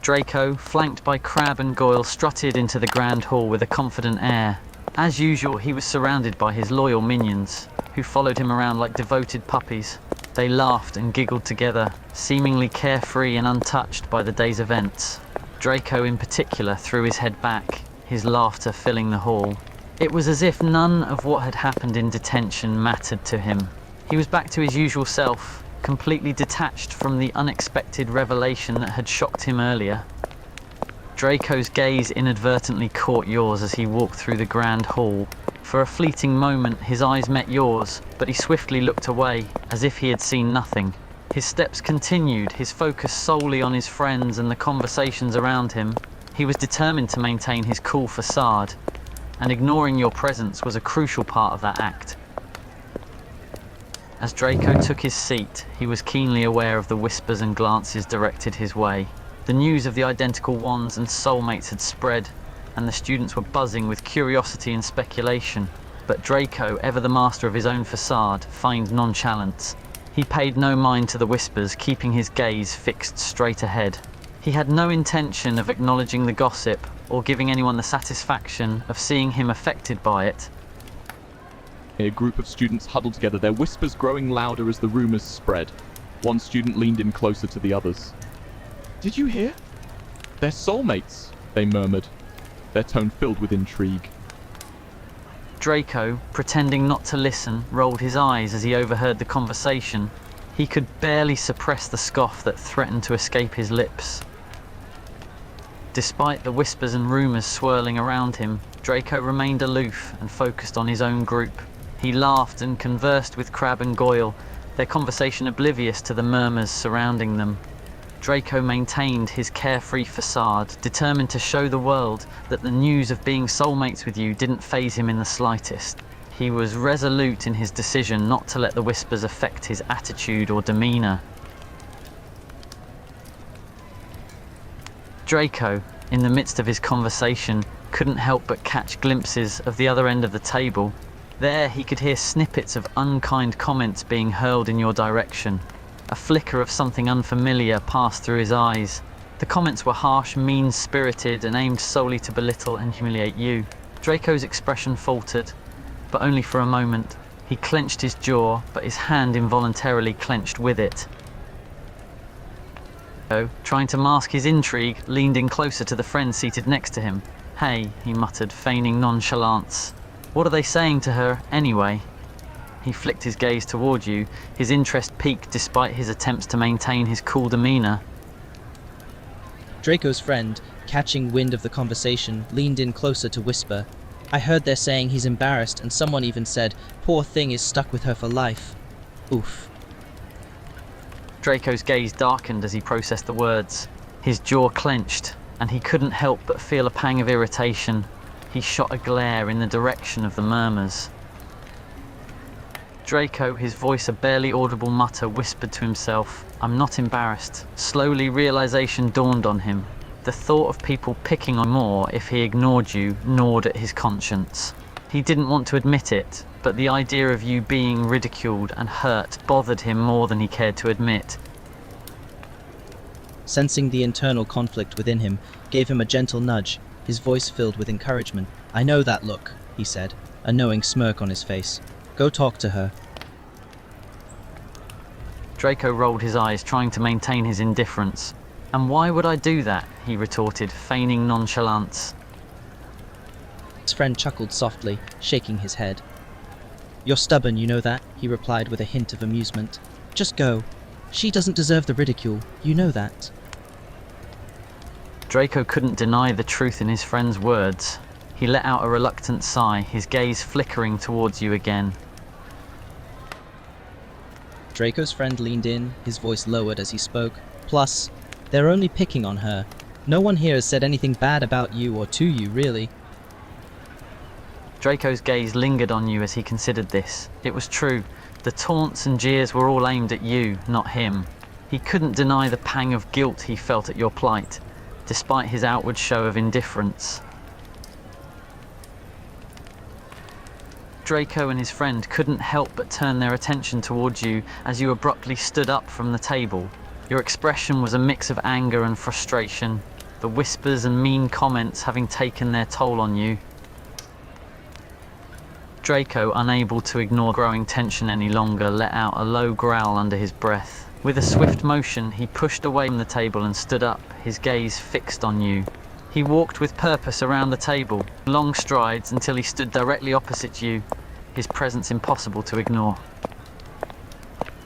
[SPEAKER 1] Draco, flanked by Crabbe and Goyle, strutted into the grand hall with a confident air. As usual, he was surrounded by his loyal minions, who followed him around like devoted puppies. They laughed and giggled together, seemingly carefree and untouched by the day's events. Draco in particular threw his head back, his laughter filling the hall. It was as if none of what had happened in detention mattered to him. He was back to his usual self, completely detached from the unexpected revelation that had shocked him earlier. Draco's gaze inadvertently caught yours as he walked through the grand hall. For a fleeting moment, his eyes met yours, but he swiftly looked away, as if he had seen nothing. His steps continued, his focus solely on his friends and the conversations around him. He was determined to maintain his cool facade, and ignoring your presence was a crucial part of that act. As Draco took his seat, he was keenly aware of the whispers and glances directed his way. The news of the identical wands and soulmates had spread, and the students were buzzing with curiosity and speculation. But Draco, ever the master of his own facade, feigned nonchalance. He paid no mind to the whispers, keeping his gaze fixed straight ahead. He had no intention of acknowledging the gossip, or giving anyone the satisfaction of seeing him affected by it.
[SPEAKER 9] A group of students huddled together, their whispers growing louder as the rumors spread. One student leaned in closer to the others. "Did you hear? They're soulmates," they murmured, their tone filled with intrigue.
[SPEAKER 1] Draco, pretending not to listen, rolled his eyes as he overheard the conversation. He could barely suppress the scoff that threatened to escape his lips. Despite the whispers and rumours swirling around him, Draco remained aloof and focused on his own group. He laughed and conversed with Crabbe and Goyle, their conversation oblivious to the murmurs surrounding them. Draco maintained his carefree facade, determined to show the world that the news of being soulmates with you didn't faze him in the slightest. He was resolute in his decision not to let the whispers affect his attitude or demeanour. Draco, in the midst of his conversation, couldn't help but catch glimpses of the other end of the table. There he could hear snippets of unkind comments being hurled in your direction. A flicker of something unfamiliar passed through his eyes. The comments were harsh, mean-spirited, and aimed solely to belittle and humiliate you. Draco's expression faltered, but only for a moment. He clenched his jaw, but his hand involuntarily clenched with it. Trying to mask his intrigue, leaned in closer to the friend seated next to him. "Hey," he muttered, feigning nonchalance. "What are they saying to her, anyway?" He flicked his gaze toward you, his interest piqued despite his attempts to maintain his cool demeanour.
[SPEAKER 10] Draco's friend, catching wind of the conversation, leaned in closer to whisper, "I heard they're saying he's embarrassed, and someone even said, 'Poor thing is stuck with her for life.' Oof."
[SPEAKER 1] Draco's gaze darkened as he processed the words. His jaw clenched, and he couldn't help but feel a pang of irritation. He shot a glare in the direction of the murmurs. Draco, his voice a barely audible mutter, whispered to himself, "I'm not embarrassed." Slowly, realization dawned on him. The thought of people picking on more if he ignored you gnawed at his conscience. He didn't want to admit it, but the idea of you being ridiculed and hurt bothered him more than he cared to admit.
[SPEAKER 10] Sensing the internal conflict within him, gave him a gentle nudge, his voice filled with encouragement. "I know that look," he said, a knowing smirk on his face. "Go talk to her."
[SPEAKER 1] Draco rolled his eyes, trying to maintain his indifference. "And why would I do that?" he retorted, feigning nonchalance.
[SPEAKER 10] His friend chuckled softly, shaking his head. "You're stubborn, you know that," he replied with a hint of amusement. "Just go. She doesn't deserve the ridicule, you know that."
[SPEAKER 1] Draco couldn't deny the truth in his friend's words. He let out a reluctant sigh, his gaze flickering towards you again.
[SPEAKER 10] Draco's friend leaned in, his voice lowered as he spoke. "Plus, they're only picking on her. No one here has said anything bad about you or to you, really."
[SPEAKER 1] Draco's gaze lingered on you as he considered this. It was true. The taunts and jeers were all aimed at you, not him. He couldn't deny the pang of guilt he felt at your plight, despite his outward show of indifference. Draco and his friend couldn't help but turn their attention towards you as you abruptly stood up from the table. Your expression was a mix of anger and frustration, the whispers and mean comments having taken their toll on you. Draco, unable to ignore growing tension any longer, let out a low growl under his breath. With a swift motion, he pushed away from the table and stood up, his gaze fixed on you. He walked with purpose around the table, long strides until he stood directly opposite you, his presence impossible to ignore.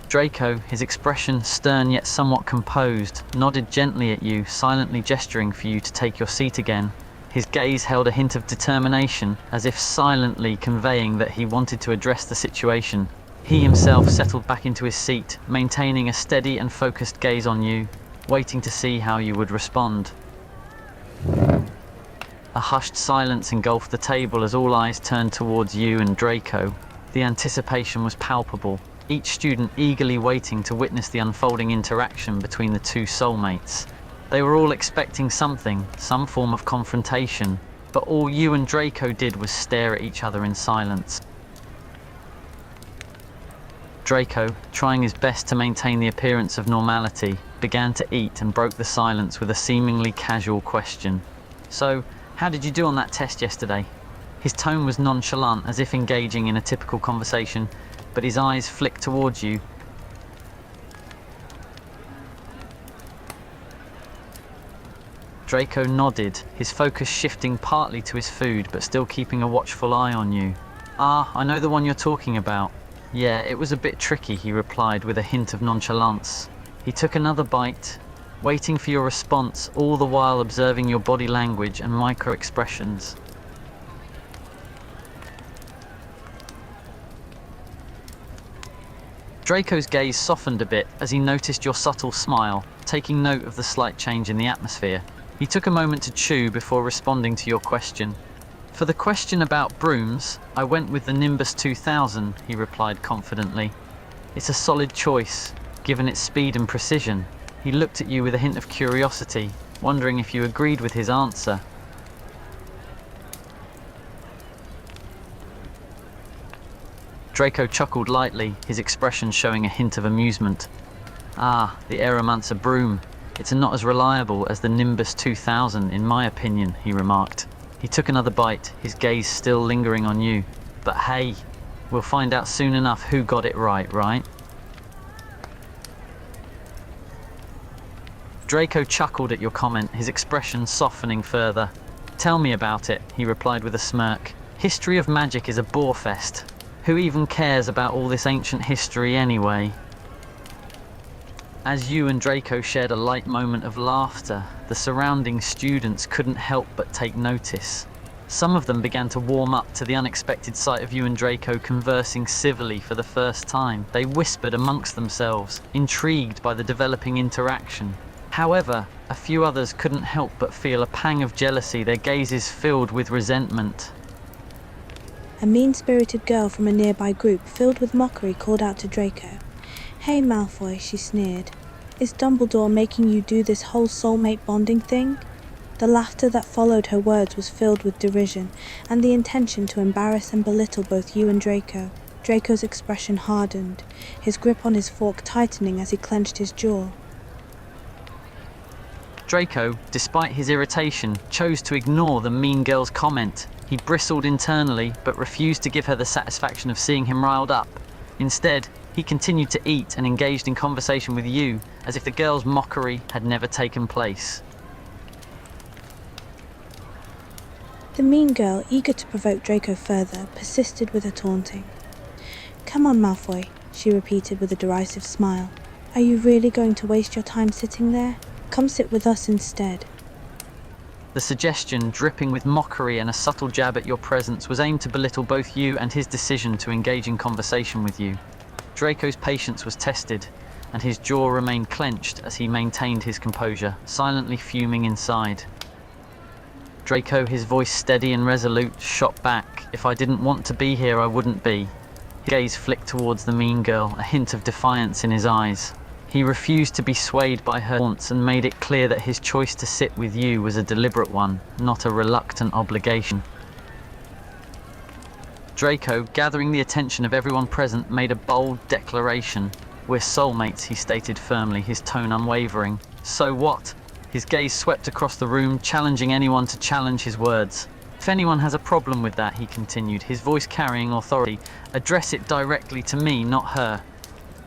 [SPEAKER 1] Draco, his expression stern yet somewhat composed, nodded gently at you, silently gesturing for you to take your seat again. His gaze held a hint of determination, as if silently conveying that he wanted to address the situation. He himself settled back into his seat, maintaining a steady and focused gaze on you, waiting to see how you would respond. A hushed silence engulfed the table as all eyes turned towards you and Draco. The anticipation was palpable, each student eagerly waiting to witness the unfolding interaction between the two soulmates. They were all expecting something, some form of confrontation, but all you and Draco did was stare at each other in silence. Draco, trying his best to maintain the appearance of normality, began to eat and broke the silence with a seemingly casual question. "So, how did you do on that test yesterday?" His tone was nonchalant, as if engaging in a typical conversation, but his eyes flicked towards you. Draco nodded, his focus shifting partly to his food, but still keeping a watchful eye on you. "Ah, I know the one you're talking about. Yeah, it was a bit tricky," he replied with a hint of nonchalance. He took another bite, waiting for your response, all the while observing your body language and micro-expressions. Draco's gaze softened a bit as he noticed your subtle smile, taking note of the slight change in the atmosphere. He took a moment to chew before responding to your question. "For the question about brooms, I went with the Nimbus 2000, he replied confidently. "It's a solid choice, given its speed and precision." He looked at you with a hint of curiosity, wondering if you agreed with his answer. Draco chuckled lightly, his expression showing a hint of amusement. "Ah, the Aeromancer broom. It's not as reliable as the Nimbus 2000, in my opinion," he remarked. He took another bite, his gaze still lingering on you. "But hey, we'll find out soon enough who got it right? Draco chuckled at your comment, his expression softening further. "Tell me about it," he replied with a smirk. "History of magic is a bore fest. Who even cares about all this ancient history anyway?" As you and Draco shared a light moment of laughter, the surrounding students couldn't help but take notice. Some of them began to warm up to the unexpected sight of you and Draco conversing civilly for the first time. They whispered amongst themselves, intrigued by the developing interaction. However, a few others couldn't help but feel a pang of jealousy, their gazes filled with resentment.
[SPEAKER 11] A mean-spirited girl from a nearby group, filled with mockery, called out to Draco. "Hey Malfoy," she sneered. "Is Dumbledore making you do this whole soulmate bonding thing?" The laughter that followed her words was filled with derision, and the intention to embarrass and belittle both you and Draco. Draco's expression hardened, his grip on his fork tightening as he clenched his jaw.
[SPEAKER 1] Draco, despite his irritation, chose to ignore the mean girl's comment. He bristled internally, but refused to give her the satisfaction of seeing him riled up. Instead, he continued to eat and engaged in conversation with you, as if the girl's mockery had never taken place.
[SPEAKER 11] The mean girl, eager to provoke Draco further, persisted with her taunting. "Come on, Malfoy," she repeated with a derisive smile. "Are you really going to waste your time sitting there? Come sit with us instead."
[SPEAKER 1] The suggestion, dripping with mockery and a subtle jab at your presence, was aimed to belittle both you and his decision to engage in conversation with you. Draco's patience was tested, and his jaw remained clenched as he maintained his composure, silently fuming inside. Draco, his voice steady and resolute, shot back. "If I didn't want to be here, I wouldn't be." His gaze flicked towards the mean girl, a hint of defiance in his eyes. He refused to be swayed by her taunts and made it clear that his choice to sit with you was a deliberate one, not a reluctant obligation. Draco, gathering the attention of everyone present, made a bold declaration. "We're soulmates," he stated firmly, his tone unwavering. "So what?" His gaze swept across the room, challenging anyone to challenge his words. "If anyone has a problem with that," he continued, his voice carrying authority, "address it directly to me, not her."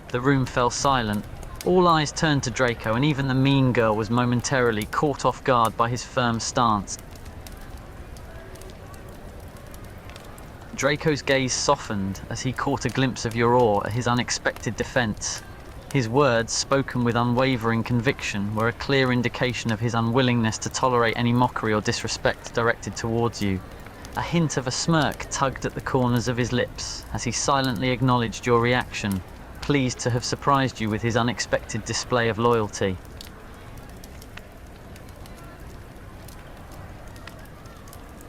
[SPEAKER 1] The room fell silent. All eyes turned to Draco, and even the mean girl was momentarily caught off guard by his firm stance. Draco's gaze softened as he caught a glimpse of your awe at his unexpected defense. His words, spoken with unwavering conviction, were a clear indication of his unwillingness to tolerate any mockery or disrespect directed towards you. A hint of a smirk tugged at the corners of his lips as he silently acknowledged your reaction, pleased to have surprised you with his unexpected display of loyalty.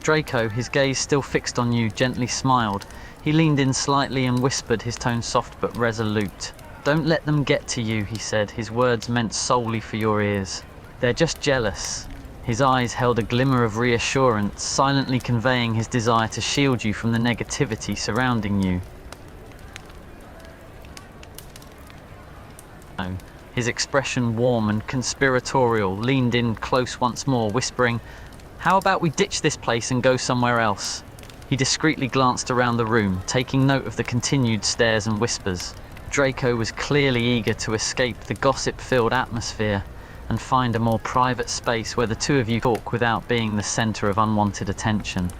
[SPEAKER 1] Draco, his gaze still fixed on you, gently smiled. He leaned in slightly and whispered, his tone soft but resolute. "Don't let them get to you," he said, his words meant solely for your ears. "They're just jealous." His eyes held a glimmer of reassurance, silently conveying his desire to shield you from the negativity surrounding you. His expression warm and conspiratorial, leaned in close once more, whispering, "How about we ditch this place and go somewhere else?" He discreetly glanced around the room, taking note of the continued stares and whispers. Draco was clearly eager to escape the gossip-filled atmosphere and find a more private space where the two of you talk without being the center of unwanted attention.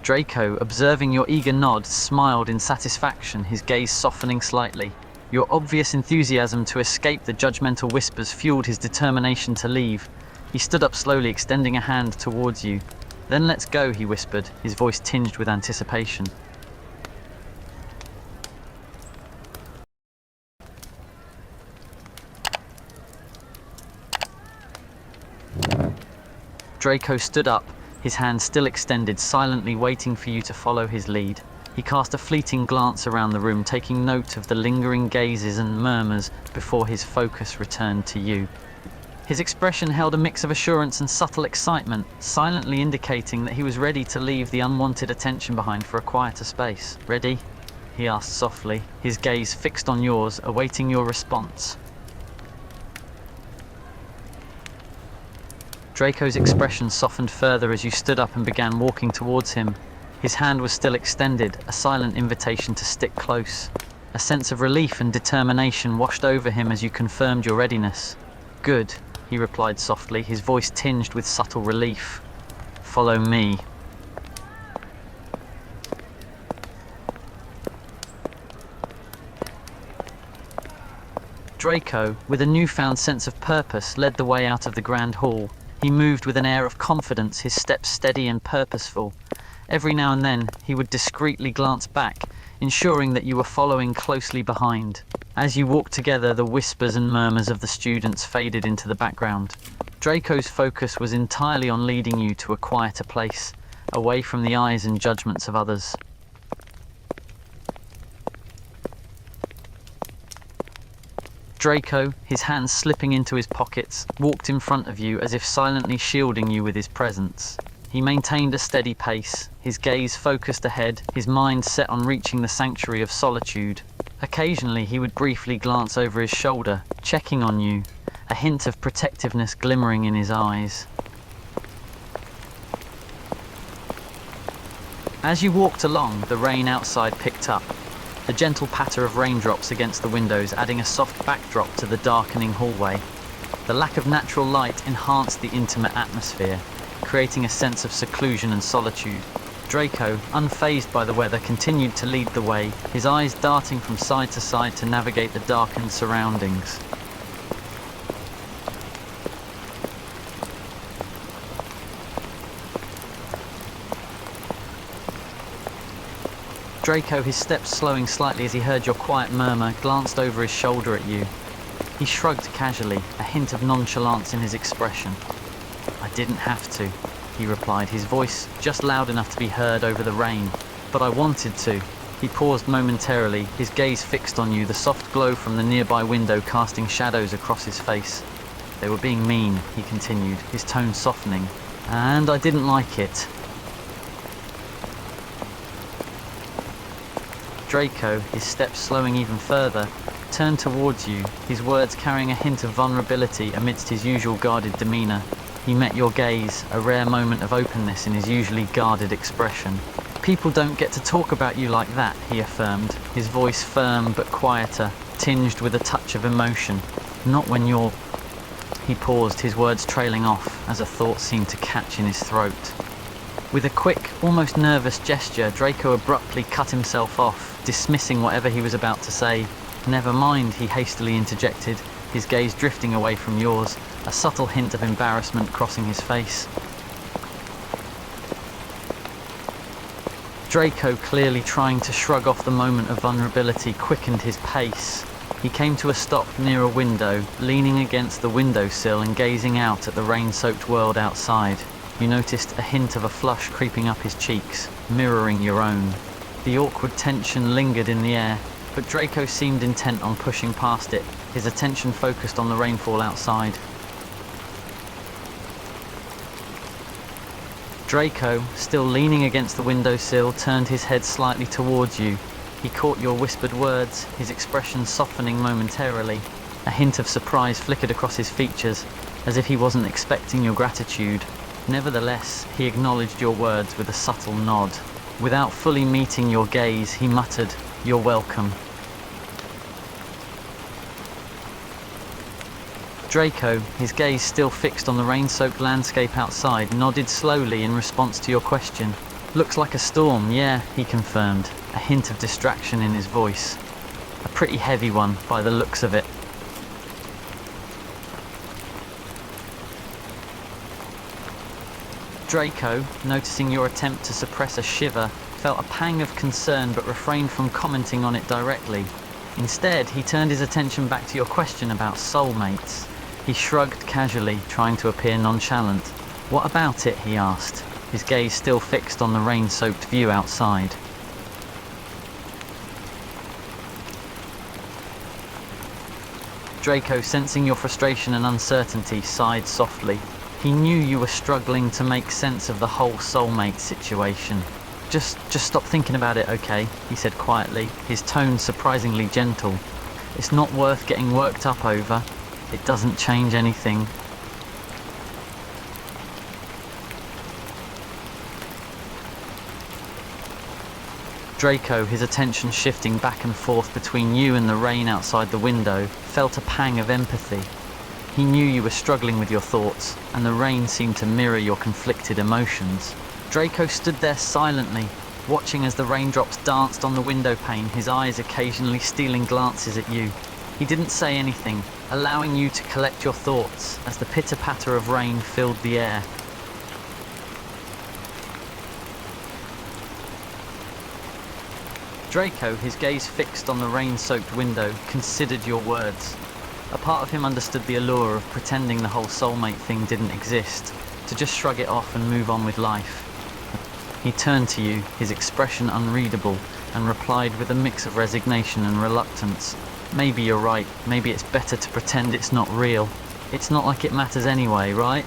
[SPEAKER 1] Draco, observing your eager nod, smiled in satisfaction, his gaze softening slightly. Your obvious enthusiasm to escape the judgmental whispers fueled his determination to leave. He stood up slowly, extending a hand towards you. "Then let's go," he whispered, his voice tinged with anticipation. Draco stood up, his hand still extended, silently waiting for you to follow his lead. He cast a fleeting glance around the room, taking note of the lingering gazes and murmurs before his focus returned to you. His expression held a mix of assurance and subtle excitement, silently indicating that he was ready to leave the unwanted attention behind for a quieter space. "Ready?" he asked softly, his gaze fixed on yours, awaiting your response. Draco's expression softened further as you stood up and began walking towards him. His hand was still extended, a silent invitation to stick close. A sense of relief and determination washed over him as you confirmed your readiness. "Good," he replied softly, his voice tinged with subtle relief. "Follow me." Draco, with a newfound sense of purpose, led the way out of the grand hall. He moved with an air of confidence, his steps steady and purposeful. Every now and then, he would discreetly glance back, ensuring that you were following closely behind. As you walked together, the whispers and murmurs of the students faded into the background. Draco's focus was entirely on leading you to a quieter place, away from the eyes and judgments of others. Draco, his hands slipping into his pockets, walked in front of you as if silently shielding you with his presence. He maintained a steady pace, his gaze focused ahead, his mind set on reaching the sanctuary of solitude. Occasionally he would briefly glance over his shoulder, checking on you, a hint of protectiveness glimmering in his eyes. As you walked along, the rain outside picked up, the gentle patter of raindrops against the windows adding a soft backdrop to the darkening hallway. The lack of natural light enhanced the intimate atmosphere, creating a sense of seclusion and solitude. Draco, unfazed by the weather, continued to lead the way, his eyes darting from side to side to navigate the darkened surroundings. Draco, his steps slowing slightly as he heard your quiet murmur, glanced over his shoulder at you. He shrugged casually, a hint of nonchalance in his expression. "I didn't have to," he replied, his voice just loud enough to be heard over the rain. "But I wanted to." He paused momentarily, his gaze fixed on you, the soft glow from the nearby window casting shadows across his face. "They were being mean," he continued, his tone softening, "and I didn't like it." Draco, his steps slowing even further, turned towards you, his words carrying a hint of vulnerability amidst his usual guarded demeanor. He met your gaze, a rare moment of openness in his usually guarded expression. "People don't get to talk about you like that," he affirmed, his voice firm but quieter, tinged with a touch of emotion. "Not when you're..." He paused, his words trailing off as a thought seemed to catch in his throat. With a quick, almost nervous gesture, Draco abruptly cut himself off, dismissing whatever he was about to say. "Never mind," he hastily interjected, his gaze drifting away from yours, a subtle hint of embarrassment crossing his face. Draco, clearly trying to shrug off the moment of vulnerability, quickened his pace. He came to a stop near a window, leaning against the windowsill and gazing out at the rain-soaked world outside. You noticed a hint of a flush creeping up his cheeks, mirroring your own. The awkward tension lingered in the air, but Draco seemed intent on pushing past it, his attention focused on the rainfall outside. Draco, still leaning against the windowsill, turned his head slightly towards you. He caught your whispered words, his expression softening momentarily. A hint of surprise flickered across his features, as if he wasn't expecting your gratitude. Nevertheless, he acknowledged your words with a subtle nod. Without fully meeting your gaze, he muttered, "You're welcome." Draco, his gaze still fixed on the rain-soaked landscape outside, nodded slowly in response to your question. "Looks like a storm, yeah," he confirmed, a hint of distraction in his voice. "A pretty heavy one, by the looks of it." Draco, noticing your attempt to suppress a shiver, felt a pang of concern but refrained from commenting on it directly. Instead, he turned his attention back to your question about soulmates. He shrugged casually, trying to appear nonchalant. "What about it?" he asked, his gaze still fixed on the rain-soaked view outside. Draco, sensing your frustration and uncertainty, sighed softly. He knew you were struggling to make sense of the whole soulmate situation. Just stop thinking about it, okay?" he said quietly, his tone surprisingly gentle. "It's not worth getting worked up over. It doesn't change anything." Draco, his attention shifting back and forth between you and the rain outside the window, felt a pang of empathy. He knew you were struggling with your thoughts, and the rain seemed to mirror your conflicted emotions. Draco stood there silently, watching as the raindrops danced on the window pane, his eyes occasionally stealing glances at you. He didn't say anything, allowing you to collect your thoughts as the pitter-patter of rain filled the air. Draco, his gaze fixed on the rain-soaked window, considered your words. A part of him understood the allure of pretending the whole soulmate thing didn't exist, to just shrug it off and move on with life. He turned to you, his expression unreadable, and replied with a mix of resignation and reluctance. "Maybe you're right. Maybe it's better to pretend it's not real. It's not like it matters anyway, right?"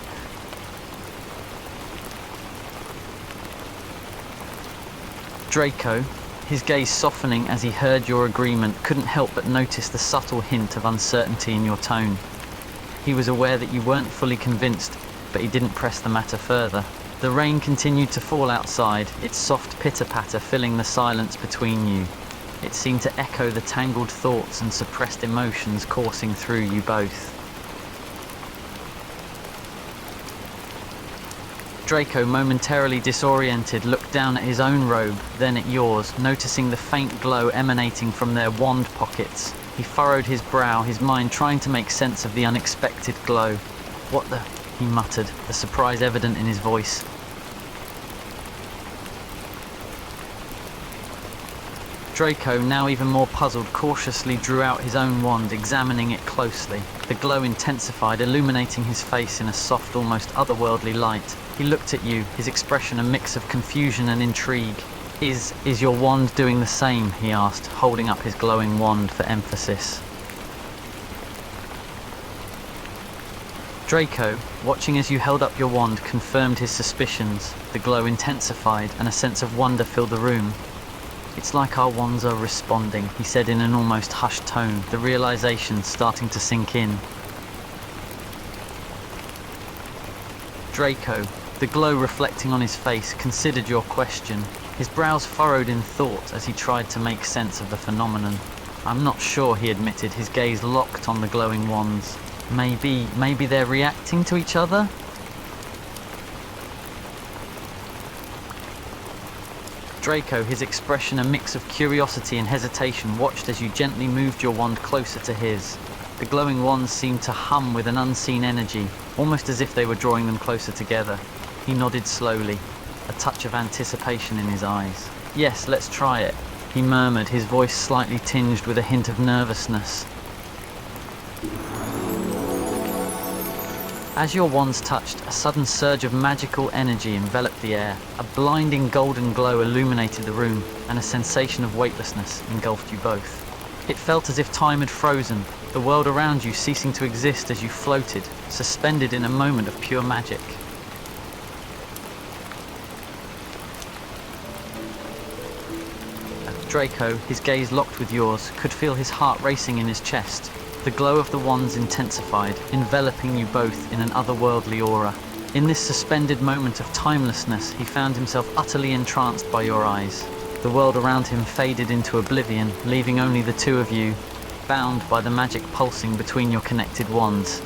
[SPEAKER 1] Draco, his gaze softening as he heard your agreement, couldn't help but notice the subtle hint of uncertainty in your tone. He was aware that you weren't fully convinced, but he didn't press the matter further. The rain continued to fall outside, its soft pitter-patter filling the silence between you. It seemed to echo the tangled thoughts and suppressed emotions coursing through you both. Draco, momentarily disoriented, looked down at his own robe, then at yours, noticing the faint glow emanating from their wand pockets. He furrowed his brow, his mind trying to make sense of the unexpected glow. "What the..." he muttered, the surprise evident in his voice. Draco, now even more puzzled, cautiously drew out his own wand, examining it closely. The glow intensified, illuminating his face in a soft, almost otherworldly light. He looked at you, his expression a mix of confusion and intrigue. Is your wand doing the same?" he asked, holding up his glowing wand for emphasis. Draco, watching as you held up your wand, confirmed his suspicions. The glow intensified, and a sense of wonder filled the room. It's like our wands are responding, he said in an almost hushed tone, the realization starting to sink in. Draco, the glow reflecting on his face, considered your question. His brows furrowed in thought as he tried to make sense of the phenomenon. I'm not sure, he admitted, his gaze locked on the glowing wands. Maybe they're reacting to each other? Draco, his expression a mix of curiosity and hesitation, watched as you gently moved your wand closer to his. The glowing wands seemed to hum with an unseen energy, almost as if they were drawing them closer together. He nodded slowly, a touch of anticipation in his eyes. Yes, let's try it, he murmured, his voice slightly tinged with a hint of nervousness. As your wands touched, a sudden surge of magical energy enveloped the air. A blinding golden glow illuminated the room, and a sensation of weightlessness engulfed you both. It felt as if time had frozen, the world around you ceasing to exist as you floated, suspended in a moment of pure magic. Draco, his gaze locked with yours, could feel his heart racing in his chest. The glow of the wands intensified, enveloping you both in an otherworldly aura. In this suspended moment of timelessness, he found himself utterly entranced by your eyes. The world around him faded into oblivion, leaving only the two of you, bound by the magic pulsing between your connected wands.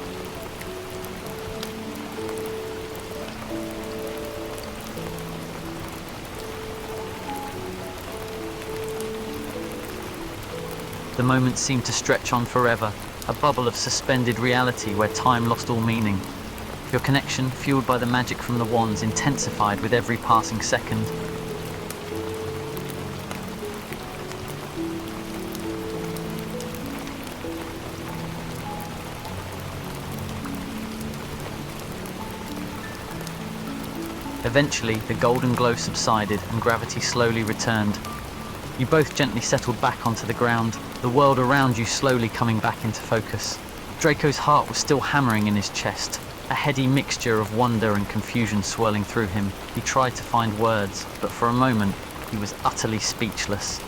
[SPEAKER 1] The moment seemed to stretch on forever, a bubble of suspended reality where time lost all meaning. Your connection, fueled by the magic from the wands, intensified with every passing second. Eventually, the golden glow subsided and gravity slowly returned. You both gently settled back onto the ground, the world around you slowly coming back into focus. Draco's heart was still hammering in his chest, a heady mixture of wonder and confusion swirling through him. He tried to find words, but for a moment, he was utterly speechless.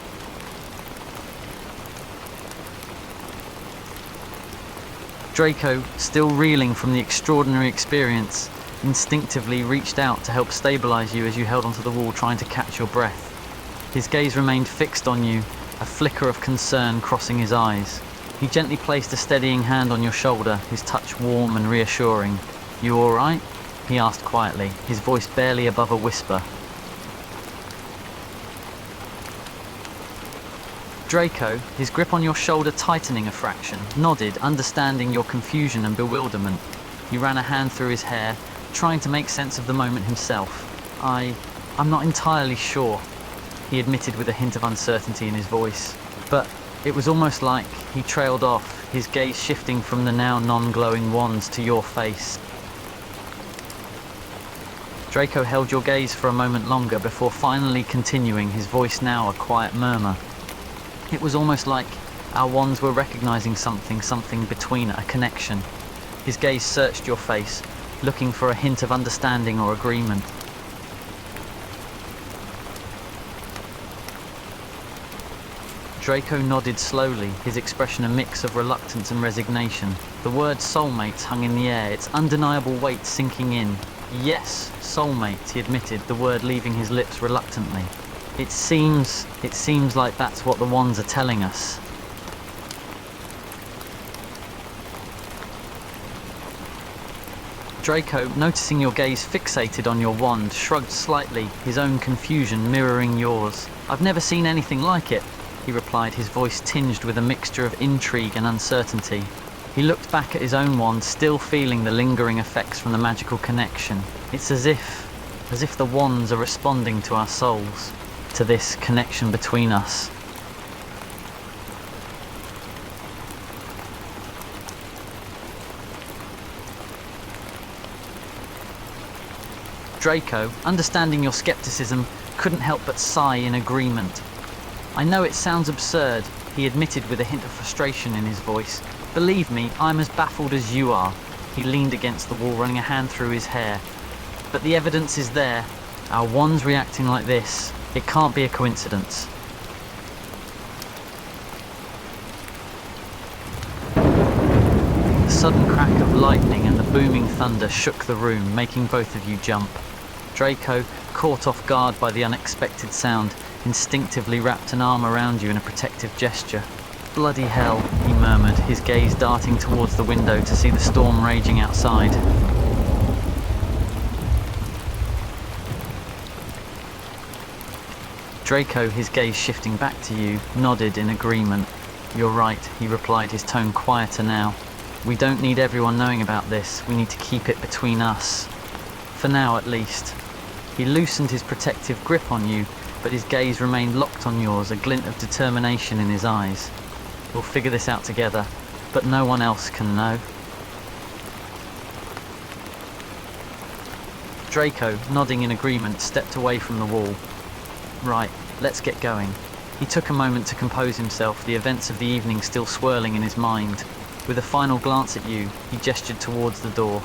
[SPEAKER 1] Draco, still reeling from the extraordinary experience, instinctively reached out to help stabilize you as you held onto the wall trying to catch your breath. His gaze remained fixed on you, a flicker of concern crossing his eyes. He gently placed a steadying hand on your shoulder, his touch warm and reassuring. "You all right?" he asked quietly, his voice barely above a whisper. Draco, his grip on your shoulder tightening a fraction, nodded, understanding your confusion and bewilderment. He ran a hand through his hair, trying to make sense of the moment himself. I'm not entirely sure," he admitted with a hint of uncertainty in his voice. But it was almost like he trailed off, his gaze shifting from the now non-glowing wands to your face. Draco held your gaze for a moment longer before finally continuing, his voice now a quiet murmur. It was almost like our wands were recognizing something between, a connection. His gaze searched your face, looking for a hint of understanding or agreement. Draco nodded slowly, his expression a mix of reluctance and resignation. The word soulmates hung in the air, its undeniable weight sinking in. "Yes, soulmates," he admitted, the word leaving his lips reluctantly. It seems like that's what the wands are telling us." Draco, noticing your gaze fixated on your wand, shrugged slightly, his own confusion mirroring yours. "I've never seen anything like it," he replied, his voice tinged with a mixture of intrigue and uncertainty. He looked back at his own wand, still feeling the lingering effects from the magical connection. It's as if the wands are responding to our souls, to this connection between us. Draco, understanding your skepticism, couldn't help but sigh in agreement. "I know it sounds absurd," he admitted with a hint of frustration in his voice. "Believe me, I'm as baffled as you are." He leaned against the wall, running a hand through his hair. "But the evidence is there. Our wands reacting like this. It can't be a coincidence." sudden crack of lightning and the booming thunder shook the room, making both of you jump. Draco, caught off guard by the unexpected sound, instinctively wrapped an arm around you in a protective gesture. "Bloody hell," he murmured, his gaze darting towards the window to see the storm raging outside. Draco, his gaze shifting back to you, nodded in agreement. "You're right," he replied, his tone quieter now. "We don't need everyone knowing about this. We need to keep it between us. For now, at least." He loosened his protective grip on you, but his gaze remained locked on yours, a glint of determination in his eyes. "We'll figure this out together, but no one else can know." Draco, nodding in agreement, stepped away from the wall. "Right, let's get going." He took a moment to compose himself, the events of the evening still swirling in his mind. With a final glance at you, he gestured towards the door.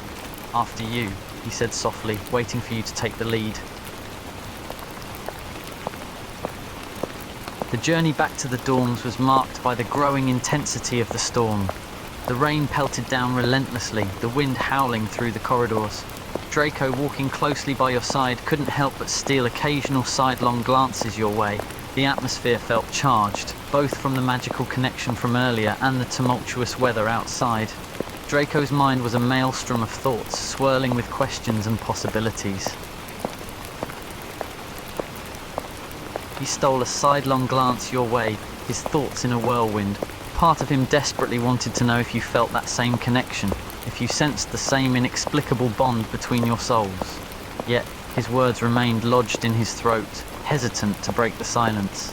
[SPEAKER 1] "After you," he said softly, waiting for you to take the lead. The journey back to the dorms was marked by the growing intensity of the storm. The rain pelted down relentlessly, the wind howling through the corridors. Draco, walking closely by your side, couldn't help but steal occasional sidelong glances your way. The atmosphere felt charged, both from the magical connection from earlier and the tumultuous weather outside. Draco's mind was a maelstrom of thoughts, swirling with questions and possibilities. He stole a sidelong glance your way, his thoughts in a whirlwind. Part of him desperately wanted to know if you felt that same connection, if you sensed the same inexplicable bond between your souls. Yet, his words remained lodged in his throat, hesitant to break the silence.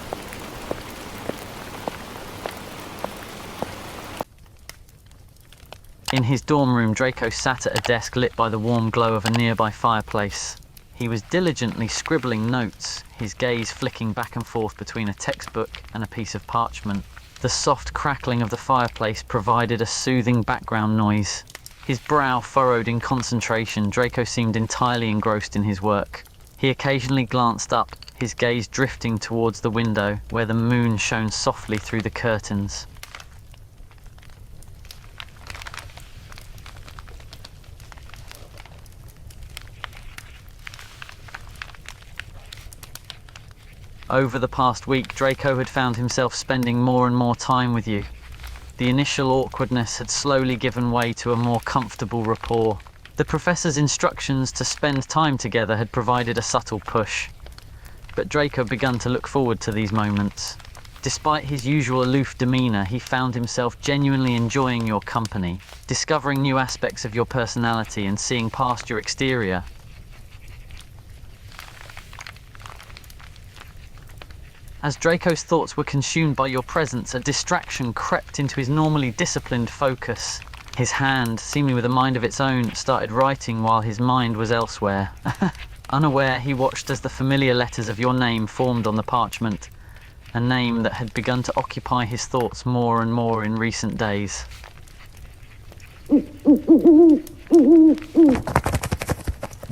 [SPEAKER 1] In his dorm room, Draco sat at a desk lit by the warm glow of a nearby fireplace. He was diligently scribbling notes, his gaze flicking back and forth between a textbook and a piece of parchment. The soft crackling of the fireplace provided a soothing background noise. His brow furrowed in concentration, Draco seemed entirely engrossed in his work. He occasionally glanced up, his gaze drifting towards the window, where the moon shone softly through the curtains. Over the past week, Draco had found himself spending more and more time with you. The initial awkwardness had slowly given way to a more comfortable rapport. The professor's instructions to spend time together had provided a subtle push. But Draco began to look forward to these moments. Despite his usual aloof demeanor, he found himself genuinely enjoying your company, discovering new aspects of your personality and seeing past your exterior. As Draco's thoughts were consumed by your presence, a distraction crept into his normally disciplined focus. His hand, seemingly with a mind of its own, started writing while his mind was elsewhere. Unaware, he watched as the familiar letters of your name formed on the parchment, a name that had begun to occupy his thoughts more and more in recent days.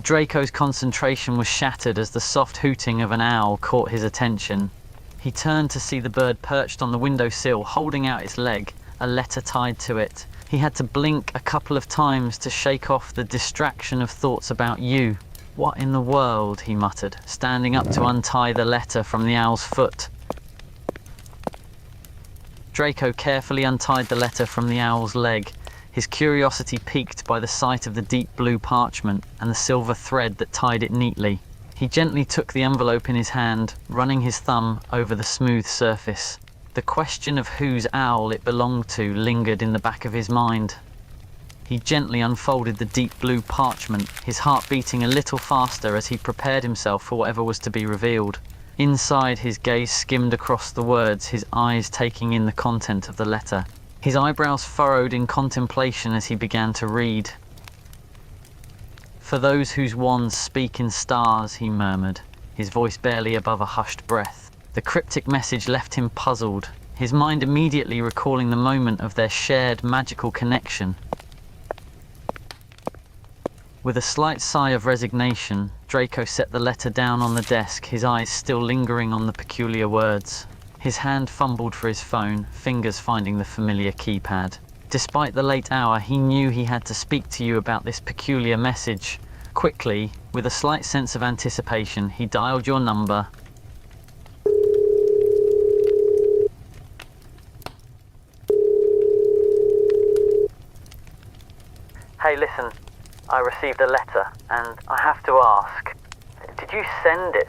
[SPEAKER 1] Draco's concentration was shattered as the soft hooting of an owl caught his attention. He turned to see the bird perched on the windowsill, holding out its leg, a letter tied to it. He had to blink a couple of times to shake off the distraction of thoughts about you. "What in the world?" he muttered, standing up to untie the letter from the owl's foot. Draco carefully untied the letter from the owl's leg, his curiosity piqued by the sight of the deep blue parchment and the silver thread that tied it neatly. He gently took the envelope in his hand, running his thumb over the smooth surface. The question of whose owl it belonged to lingered in the back of his mind. He gently unfolded the deep blue parchment, his heart beating a little faster as he prepared himself for whatever was to be revealed. Inside, his gaze skimmed across the words, his eyes taking in the content of the letter. His eyebrows furrowed in contemplation as he began to read. "For those whose wands speak in stars," he murmured, his voice barely above a hushed breath. The cryptic message left him puzzled, his mind immediately recalling the moment of their shared magical connection. With a slight sigh of resignation, Draco set the letter down on the desk, his eyes still lingering on the peculiar words. His hand fumbled for his phone, fingers finding the familiar keypad. Despite the late hour, he knew he had to speak to you about this peculiar message. Quickly, with a slight sense of anticipation, he dialed your number. Hey, listen, I received a letter, and I have to ask, did you send it?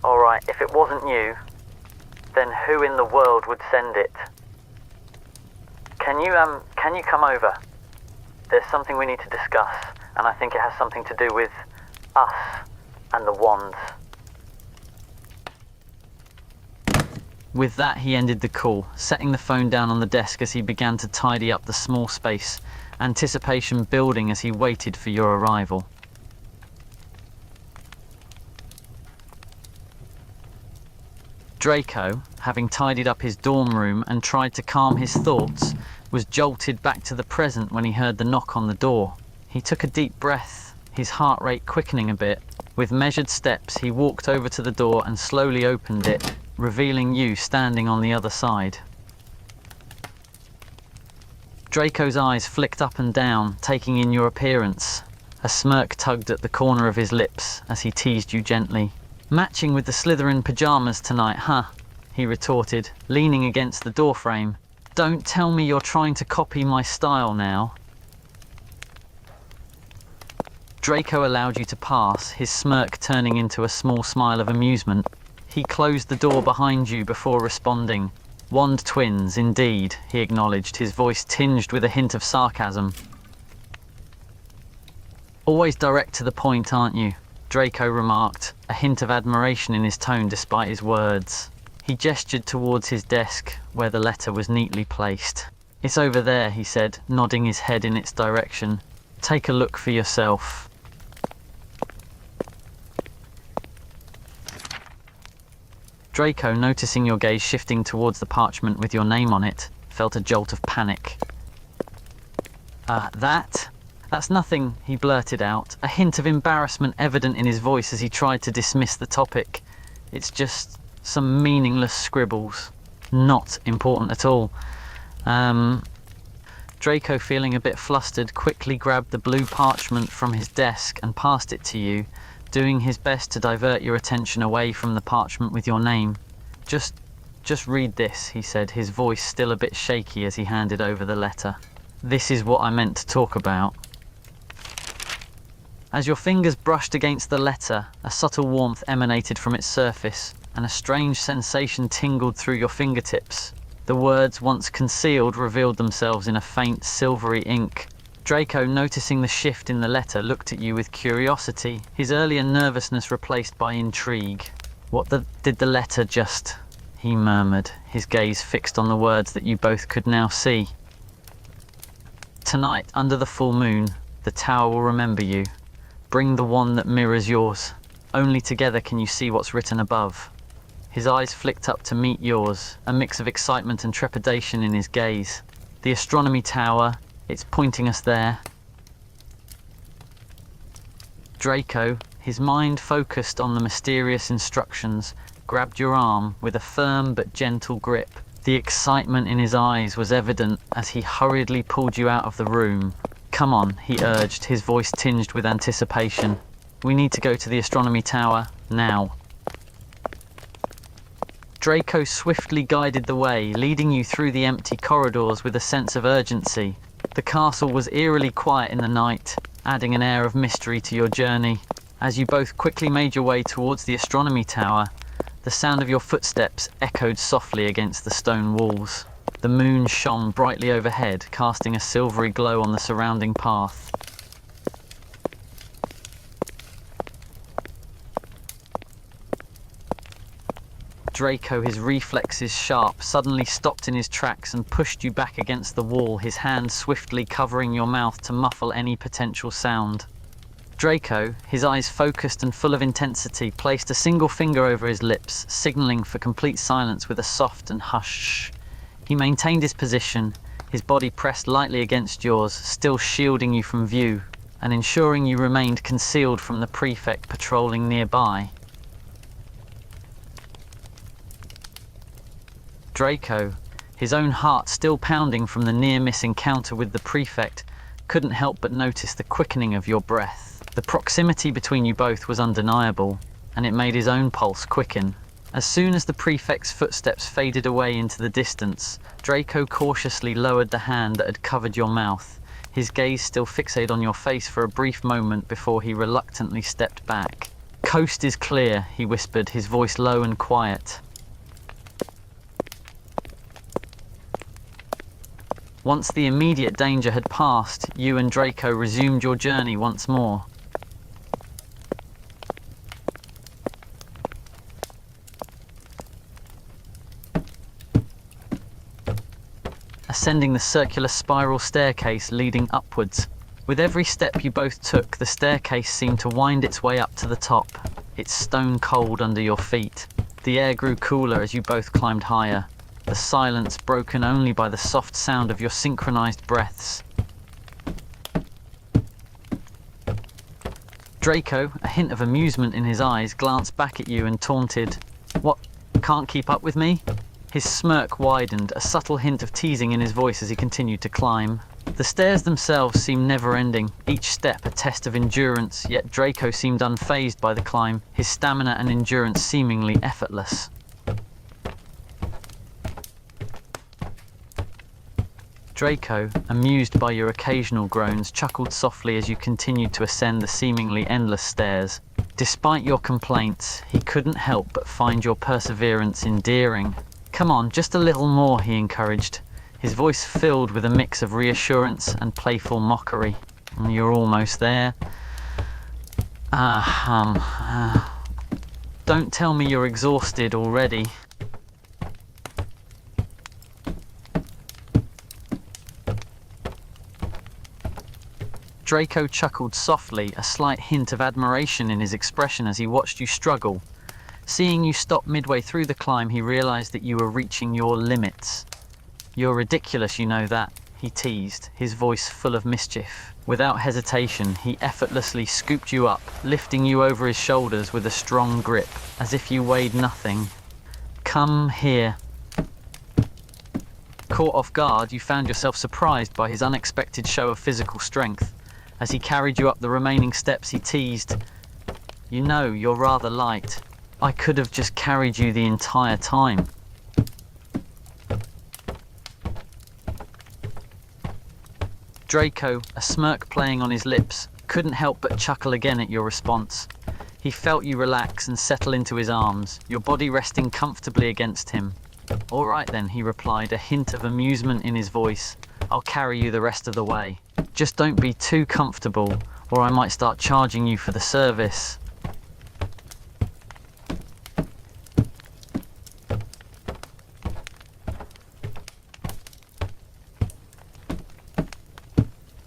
[SPEAKER 1] Alright, if it wasn't you, then who in the world would send it? Can you come over? There's something we need to discuss, and I think it has something to do with us and the wands. With that, he ended the call, setting the phone down on the desk as he began to tidy up the small space, anticipation building as he waited for your arrival. Draco, having tidied up his dorm room and tried to calm his thoughts, was jolted back to the present when he heard the knock on the door. He took a deep breath, his heart rate quickening a bit. With measured steps, he walked over to the door and slowly opened it, revealing you standing on the other side. Draco's eyes flicked up and down, taking in your appearance. A smirk tugged at the corner of his lips as he teased you gently. Matching with the Slytherin pajamas tonight, huh? He retorted, leaning against the doorframe. Don't tell me you're trying to copy my style now. Draco allowed you to pass, his smirk turning into a small smile of amusement. He closed the door behind you before responding. Wand twins, indeed, he acknowledged, his voice tinged with a hint of sarcasm. Always direct to the point, aren't you? Draco remarked, a hint of admiration in his tone despite his words. He gestured towards his desk, where the letter was neatly placed. It's over there, he said, nodding his head in its direction. Take a look for yourself. Draco, noticing your gaze shifting towards the parchment with your name on it, felt a jolt of panic. That's nothing, he blurted out, a hint of embarrassment evident in his voice as he tried to dismiss the topic. It's just some meaningless scribbles. Not important at all. Draco, feeling a bit flustered, quickly grabbed the blue parchment from his desk and passed it to you, doing his best to divert your attention away from the parchment with your name. Just read this, he said, his voice still a bit shaky as he handed over the letter. This is what I meant to talk about. As your fingers brushed against the letter, a subtle warmth emanated from its surface, and a strange sensation tingled through your fingertips. The words, once concealed, revealed themselves in a faint silvery ink. Draco, noticing the shift in the letter, looked at you with curiosity, his earlier nervousness replaced by intrigue. Did the letter just... he murmured, his gaze fixed on the words that you both could now see. Tonight, under the full moon, the tower will remember you. Bring the one that mirrors yours. Only together can you see what's written above. His eyes flicked up to meet yours, a mix of excitement and trepidation in his gaze. The astronomy tower, it's pointing us there. Draco, his mind focused on the mysterious instructions, grabbed your arm with a firm but gentle grip. The excitement in his eyes was evident as he hurriedly pulled you out of the room. Come on, he urged, his voice tinged with anticipation. We need to go to the astronomy tower, now. Draco swiftly guided the way, leading you through the empty corridors with a sense of urgency. The castle was eerily quiet in the night, adding an air of mystery to your journey. As you both quickly made your way towards the astronomy tower, the sound of your footsteps echoed softly against the stone walls. The moon shone brightly overhead, casting a silvery glow on the surrounding path. Draco, his reflexes sharp, suddenly stopped in his tracks and pushed you back against the wall, his hand swiftly covering your mouth to muffle any potential sound. Draco, his eyes focused and full of intensity, placed a single finger over his lips, signaling for complete silence with a soft and hush. He maintained his position, his body pressed lightly against yours, still shielding you from view, and ensuring you remained concealed from the prefect patrolling nearby. Draco, his own heart still pounding from the near-miss encounter with the prefect, couldn't help but notice the quickening of your breath. The proximity between you both was undeniable, and it made his own pulse quicken. As soon as the prefect's footsteps faded away into the distance, Draco cautiously lowered the hand that had covered your mouth, his gaze still fixated on your face for a brief moment before he reluctantly stepped back. "Coast is clear," he whispered, his voice low and quiet. Once the immediate danger had passed, you and Draco resumed your journey once more. Ascending the circular spiral staircase leading upwards. With every step you both took, the staircase seemed to wind its way up to the top, its stone cold under your feet. The air grew cooler as you both climbed higher, the silence broken only by the soft sound of your synchronized breaths. Draco, a hint of amusement in his eyes, glanced back at you and taunted, "What, can't keep up with me?" His smirk widened, a subtle hint of teasing in his voice as he continued to climb. The stairs themselves seemed never-ending, each step a test of endurance, yet Draco seemed unfazed by the climb, his stamina and endurance seemingly effortless. Draco, amused by your occasional groans, chuckled softly as you continued to ascend the seemingly endless stairs. Despite your complaints, he couldn't help but find your perseverance endearing. "Come on, just a little more," he encouraged, his voice filled with a mix of reassurance and playful mockery. "You're almost there. Don't tell me you're exhausted already." Draco chuckled softly, a slight hint of admiration in his expression as he watched you struggle. Seeing you stop midway through the climb, he realized that you were reaching your limits. "You're ridiculous, you know that," he teased, his voice full of mischief. Without hesitation, he effortlessly scooped you up, lifting you over his shoulders with a strong grip, as if you weighed nothing. "Come here." Caught off guard, you found yourself surprised by his unexpected show of physical strength. As he carried you up the remaining steps, he teased, "You know, you're rather light. I could have just carried you the entire time." Draco, a smirk playing on his lips, couldn't help but chuckle again at your response. He felt you relax and settle into his arms, your body resting comfortably against him. "All right then," he replied, a hint of amusement in his voice. "I'll carry you the rest of the way. Just don't be too comfortable, or I might start charging you for the service."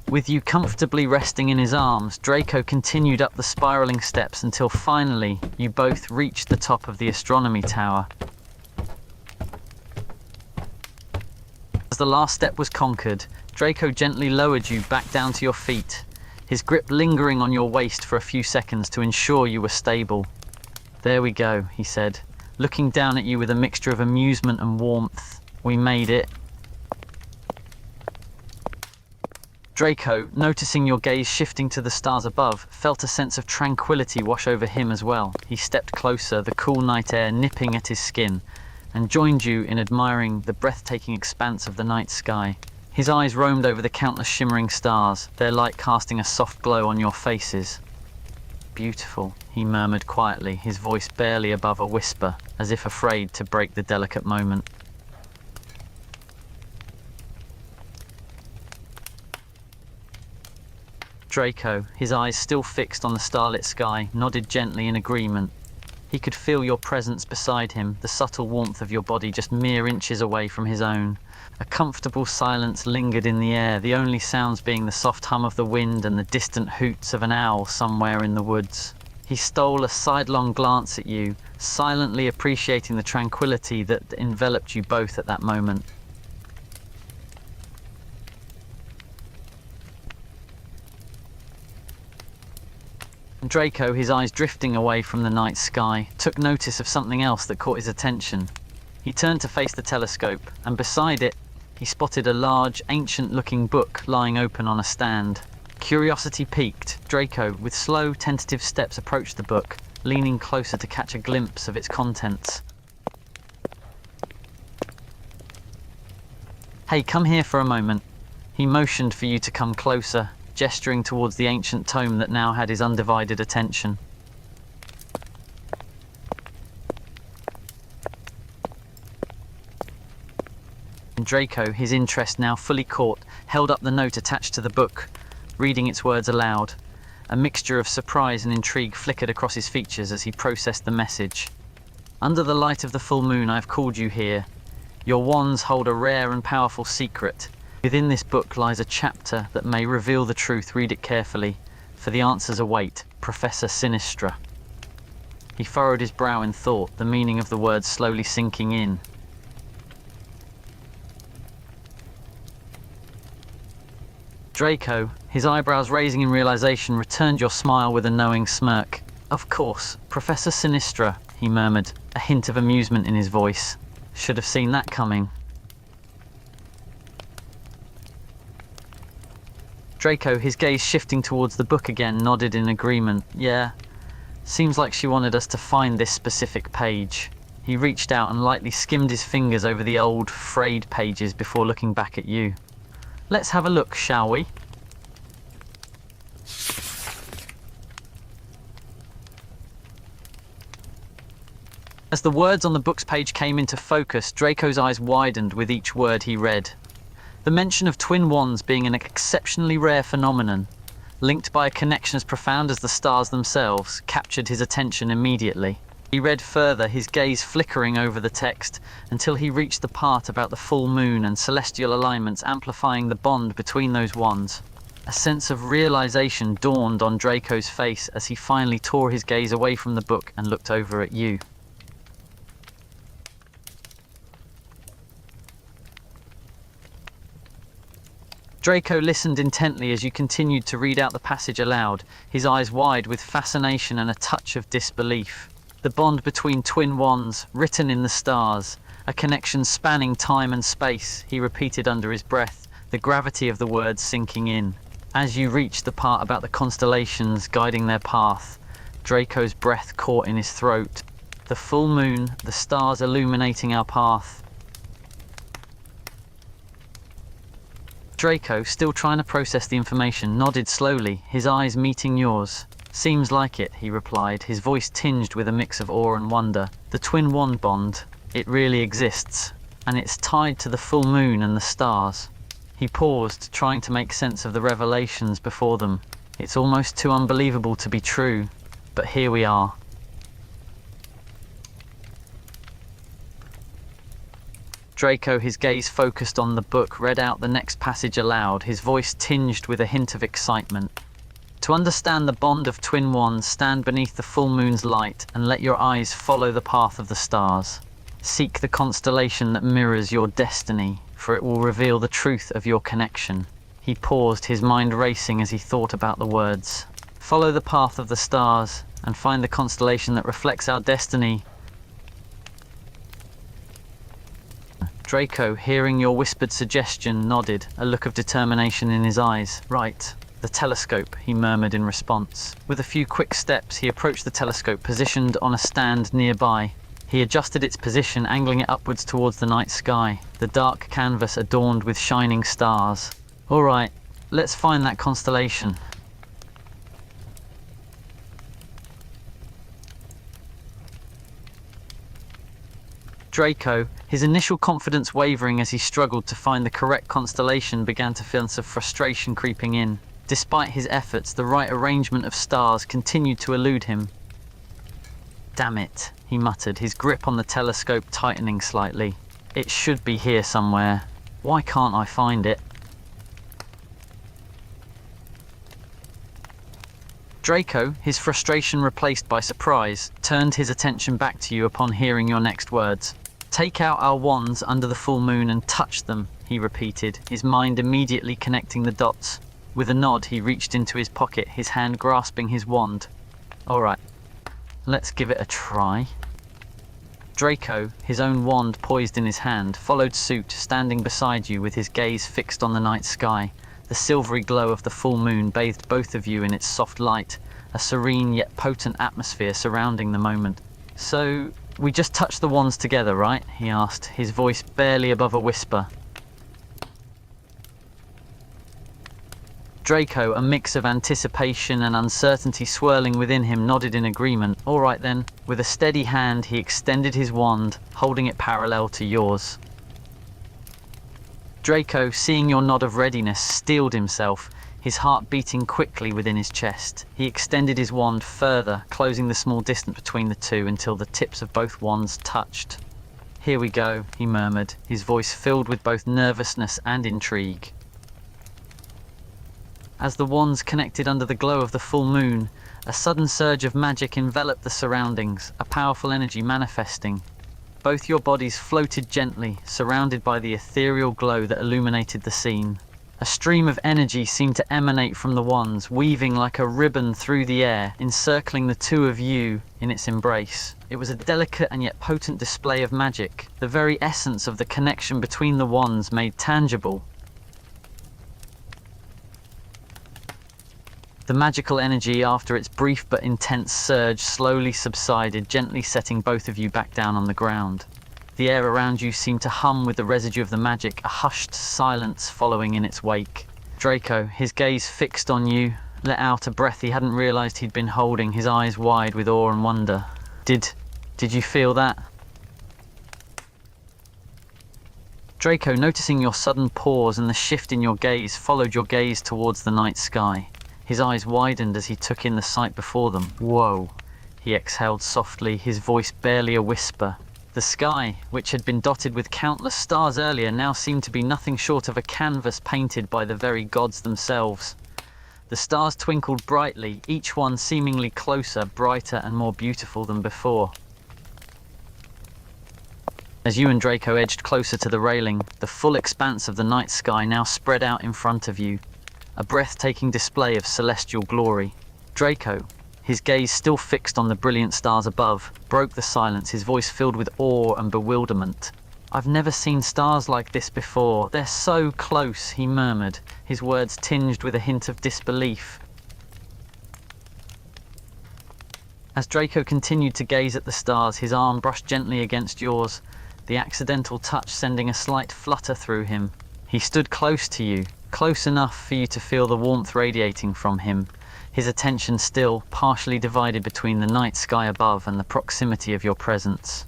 [SPEAKER 1] With you comfortably resting in his arms, Draco continued up the spiraling steps until finally you both reached the top of the astronomy tower. As the last step was conquered, Draco gently lowered you back down to your feet, his grip lingering on your waist for a few seconds to ensure you were stable. "There we go," he said, looking down at you with a mixture of amusement and warmth. "We made it." Draco, noticing your gaze shifting to the stars above, felt a sense of tranquility wash over him as well. He stepped closer, the cool night air nipping at his skin, and joined you in admiring the breathtaking expanse of the night sky. His eyes roamed over the countless shimmering stars, their light casting a soft glow on your faces. "Beautiful," he murmured quietly, his voice barely above a whisper, as if afraid to break the delicate moment. Draco, his eyes still fixed on the starlit sky, nodded gently in agreement. He could feel your presence beside him, the subtle warmth of your body just mere inches away from his own. A comfortable silence lingered in the air, the only sounds being the soft hum of the wind and the distant hoots of an owl somewhere in the woods. He stole a sidelong glance at you, silently appreciating the tranquility that enveloped you both at that moment. Draco, his eyes drifting away from the night sky, took notice of something else that caught his attention. He turned to face the telescope, and beside it, he spotted a large, ancient-looking book lying open on a stand. Curiosity piqued, Draco, with slow, tentative steps, approached the book, leaning closer to catch a glimpse of its contents. "Hey, come here for a moment." He motioned for you to come closer, gesturing towards the ancient tome that now had his undivided attention. Draco, his interest now fully caught, held up the note attached to the book, reading its words aloud. A mixture of surprise and intrigue flickered across his features as he processed the message. "Under the light of the full moon, I have called you here. Your wands hold a rare and powerful secret. Within this book lies a chapter that may reveal the truth. Read it carefully, for the answers await. Professor Sinistra." He furrowed his brow in thought, the meaning of the words slowly sinking in. Draco, his eyebrows raising in realization, returned your smile with a knowing smirk. "Of course, Professor Sinistra," he murmured, a hint of amusement in his voice. "Should have seen that coming." Draco, his gaze shifting towards the book again, nodded in agreement. "Yeah, seems like she wanted us to find this specific page." He reached out and lightly skimmed his fingers over the old, frayed pages before looking back at you. "Let's have a look, shall we?" As the words on the book's page came into focus, Draco's eyes widened with each word he read. The mention of twin wands being an exceptionally rare phenomenon, linked by a connection as profound as the stars themselves, captured his attention immediately. He read further, his gaze flickering over the text, until he reached the part about the full moon and celestial alignments amplifying the bond between those wands. A sense of realization dawned on Draco's face as he finally tore his gaze away from the book and looked over at you. Draco listened intently as you continued to read out the passage aloud, his eyes wide with fascination and a touch of disbelief. The bond between twin wands, written in the stars, a connection spanning time and space, he repeated under his breath, the gravity of the words sinking in. As you reached the part about the constellations guiding their path, Draco's breath caught in his throat. The full moon, the stars illuminating our path. Draco, still trying to process the information, nodded slowly, his eyes meeting yours. "Seems like it," he replied, his voice tinged with a mix of awe and wonder. "The twin wand bond, it really exists, and it's tied to the full moon and the stars." He paused, trying to make sense of the revelations before them. It's almost too unbelievable to be true, but here we are. Draco, his gaze focused on the book, read out the next passage aloud, his voice tinged with a hint of excitement. "To understand the bond of twin wands, stand beneath the full moon's light and let your eyes follow the path of the stars. Seek the constellation that mirrors your destiny, for it will reveal the truth of your connection." He paused, his mind racing as he thought about the words. "Follow the path of the stars and find the constellation that reflects our destiny." Draco, hearing your whispered suggestion, nodded, a look of determination in his eyes. "Right. The telescope," he murmured in response. With a few quick steps, he approached the telescope, positioned on a stand nearby. He adjusted its position, angling it upwards towards the night sky, the dark canvas adorned with shining stars. "All right, let's find that constellation." Draco, his initial confidence wavering as he struggled to find the correct constellation, began to feel a sense of frustration creeping in. Despite his efforts, the right arrangement of stars continued to elude him. "Damn it," he muttered, his grip on the telescope tightening slightly. "It should be here somewhere. Why can't I find it?" Draco, his frustration replaced by surprise, turned his attention back to you upon hearing your next words. "Take out our wands under the full moon and touch them," he repeated, his mind immediately connecting the dots. With a nod, he reached into his pocket, his hand grasping his wand. "All right, let's give it a try." Draco, his own wand poised in his hand, followed suit, standing beside you with his gaze fixed on the night sky. The silvery glow of the full moon bathed both of you in its soft light, a serene yet potent atmosphere surrounding the moment. "So, we just touched the wands together, right?" he asked, his voice barely above a whisper. Draco, a mix of anticipation and uncertainty swirling within him, nodded in agreement. "All right then." With a steady hand, he extended his wand, holding it parallel to yours. Draco, seeing your nod of readiness, steeled himself, his heart beating quickly within his chest. He extended his wand further, closing the small distance between the two until the tips of both wands touched. "Here we go," he murmured, his voice filled with both nervousness and intrigue. As the wands connected under the glow of the full moon, a sudden surge of magic enveloped the surroundings, a powerful energy manifesting. Both your bodies floated gently, surrounded by the ethereal glow that illuminated the scene. A stream of energy seemed to emanate from the wands, weaving like a ribbon through the air, encircling the two of you in its embrace. It was a delicate and yet potent display of magic, the very essence of the connection between the wands made tangible. The magical energy, after its brief but intense surge, slowly subsided, gently setting both of you back down on the ground. The air around you seemed to hum with the residue of the magic, a hushed silence following in its wake. Draco, his gaze fixed on you, let out a breath he hadn't realized he'd been holding, his eyes wide with awe and wonder. Did you feel that?" Draco, noticing your sudden pause and the shift in your gaze, followed your gaze towards the night sky. His eyes widened as he took in the sight before them. "Whoa," he exhaled softly, his voice barely a whisper. The sky, which had been dotted with countless stars earlier, now seemed to be nothing short of a canvas painted by the very gods themselves. The stars twinkled brightly, each one seemingly closer, brighter and more beautiful than before. As you and Draco edged closer to the railing, the full expanse of the night sky now spread out in front of you, a breathtaking display of celestial glory. Draco, his gaze still fixed on the brilliant stars above, broke the silence, his voice filled with awe and bewilderment. "I've never seen stars like this before. They're so close," he murmured, his words tinged with a hint of disbelief. As Draco continued to gaze at the stars, his arm brushed gently against yours, the accidental touch sending a slight flutter through him. He stood close to you, close enough for you to feel the warmth radiating from him, his attention still partially divided between the night sky above and the proximity of your presence.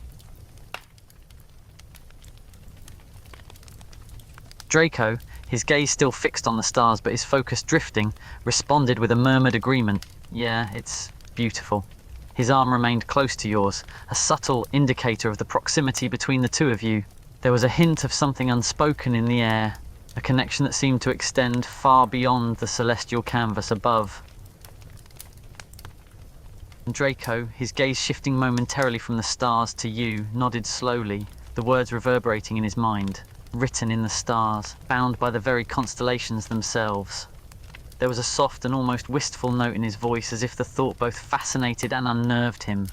[SPEAKER 1] Draco, his gaze still fixed on the stars but his focus drifting, responded with a murmured agreement. "Yeah, it's beautiful." His arm remained close to yours, a subtle indicator of the proximity between the two of you. There was a hint of something unspoken in the air, a connection that seemed to extend far beyond the celestial canvas above. And Draco, his gaze shifting momentarily from the stars to you, nodded slowly, the words reverberating in his mind, written in the stars, bound by the very constellations themselves. There was a soft and almost wistful note in his voice, as if the thought both fascinated and unnerved him.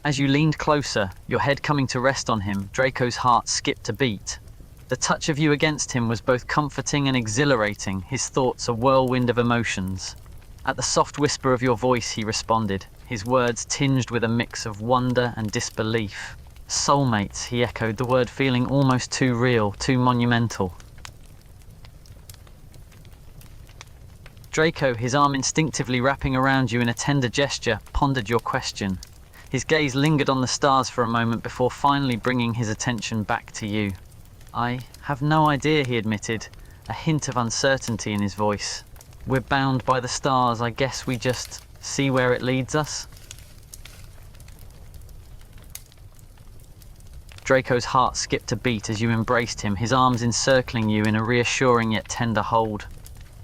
[SPEAKER 1] As you leaned closer, your head coming to rest on him, Draco's heart skipped a beat. The touch of you against him was both comforting and exhilarating, his thoughts a whirlwind of emotions. At the soft whisper of your voice, he responded, his words tinged with a mix of wonder and disbelief. "Soulmates," he echoed, the word feeling almost too real, too monumental. Draco, his arm instinctively wrapping around you in a tender gesture, pondered your question. His gaze lingered on the stars for a moment before finally bringing his attention back to you. "I have no idea," he admitted, a hint of uncertainty in his voice. "We're bound by the stars. I guess we just see where it leads us." Draco's heart skipped a beat as you embraced him, his arms encircling you in a reassuring yet tender hold.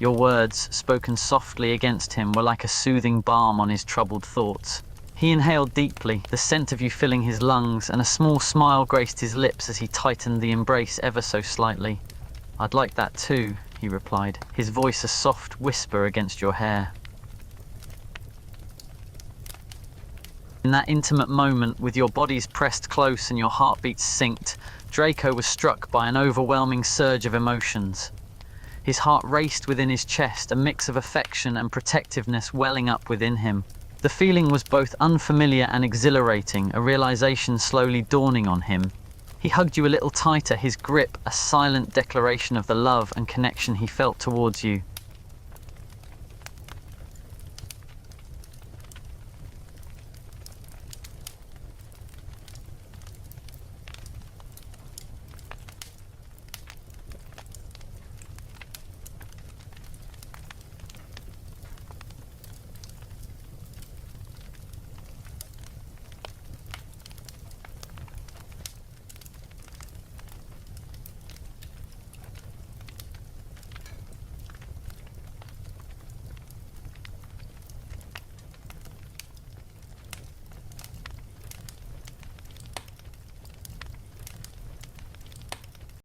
[SPEAKER 1] Your words, spoken softly against him, were like a soothing balm on his troubled thoughts. He inhaled deeply, the scent of you filling his lungs, and a small smile graced his lips as he tightened the embrace ever so slightly. "I'd like that too," he replied, his voice a soft whisper against your hair. In that intimate moment, with your bodies pressed close and your heartbeats synced, Draco was struck by an overwhelming surge of emotions. His heart raced within his chest, a mix of affection and protectiveness welling up within him. The feeling was both unfamiliar and exhilarating, a realization slowly dawning on him. He hugged you a little tighter, his grip a silent declaration of the love and connection he felt towards you.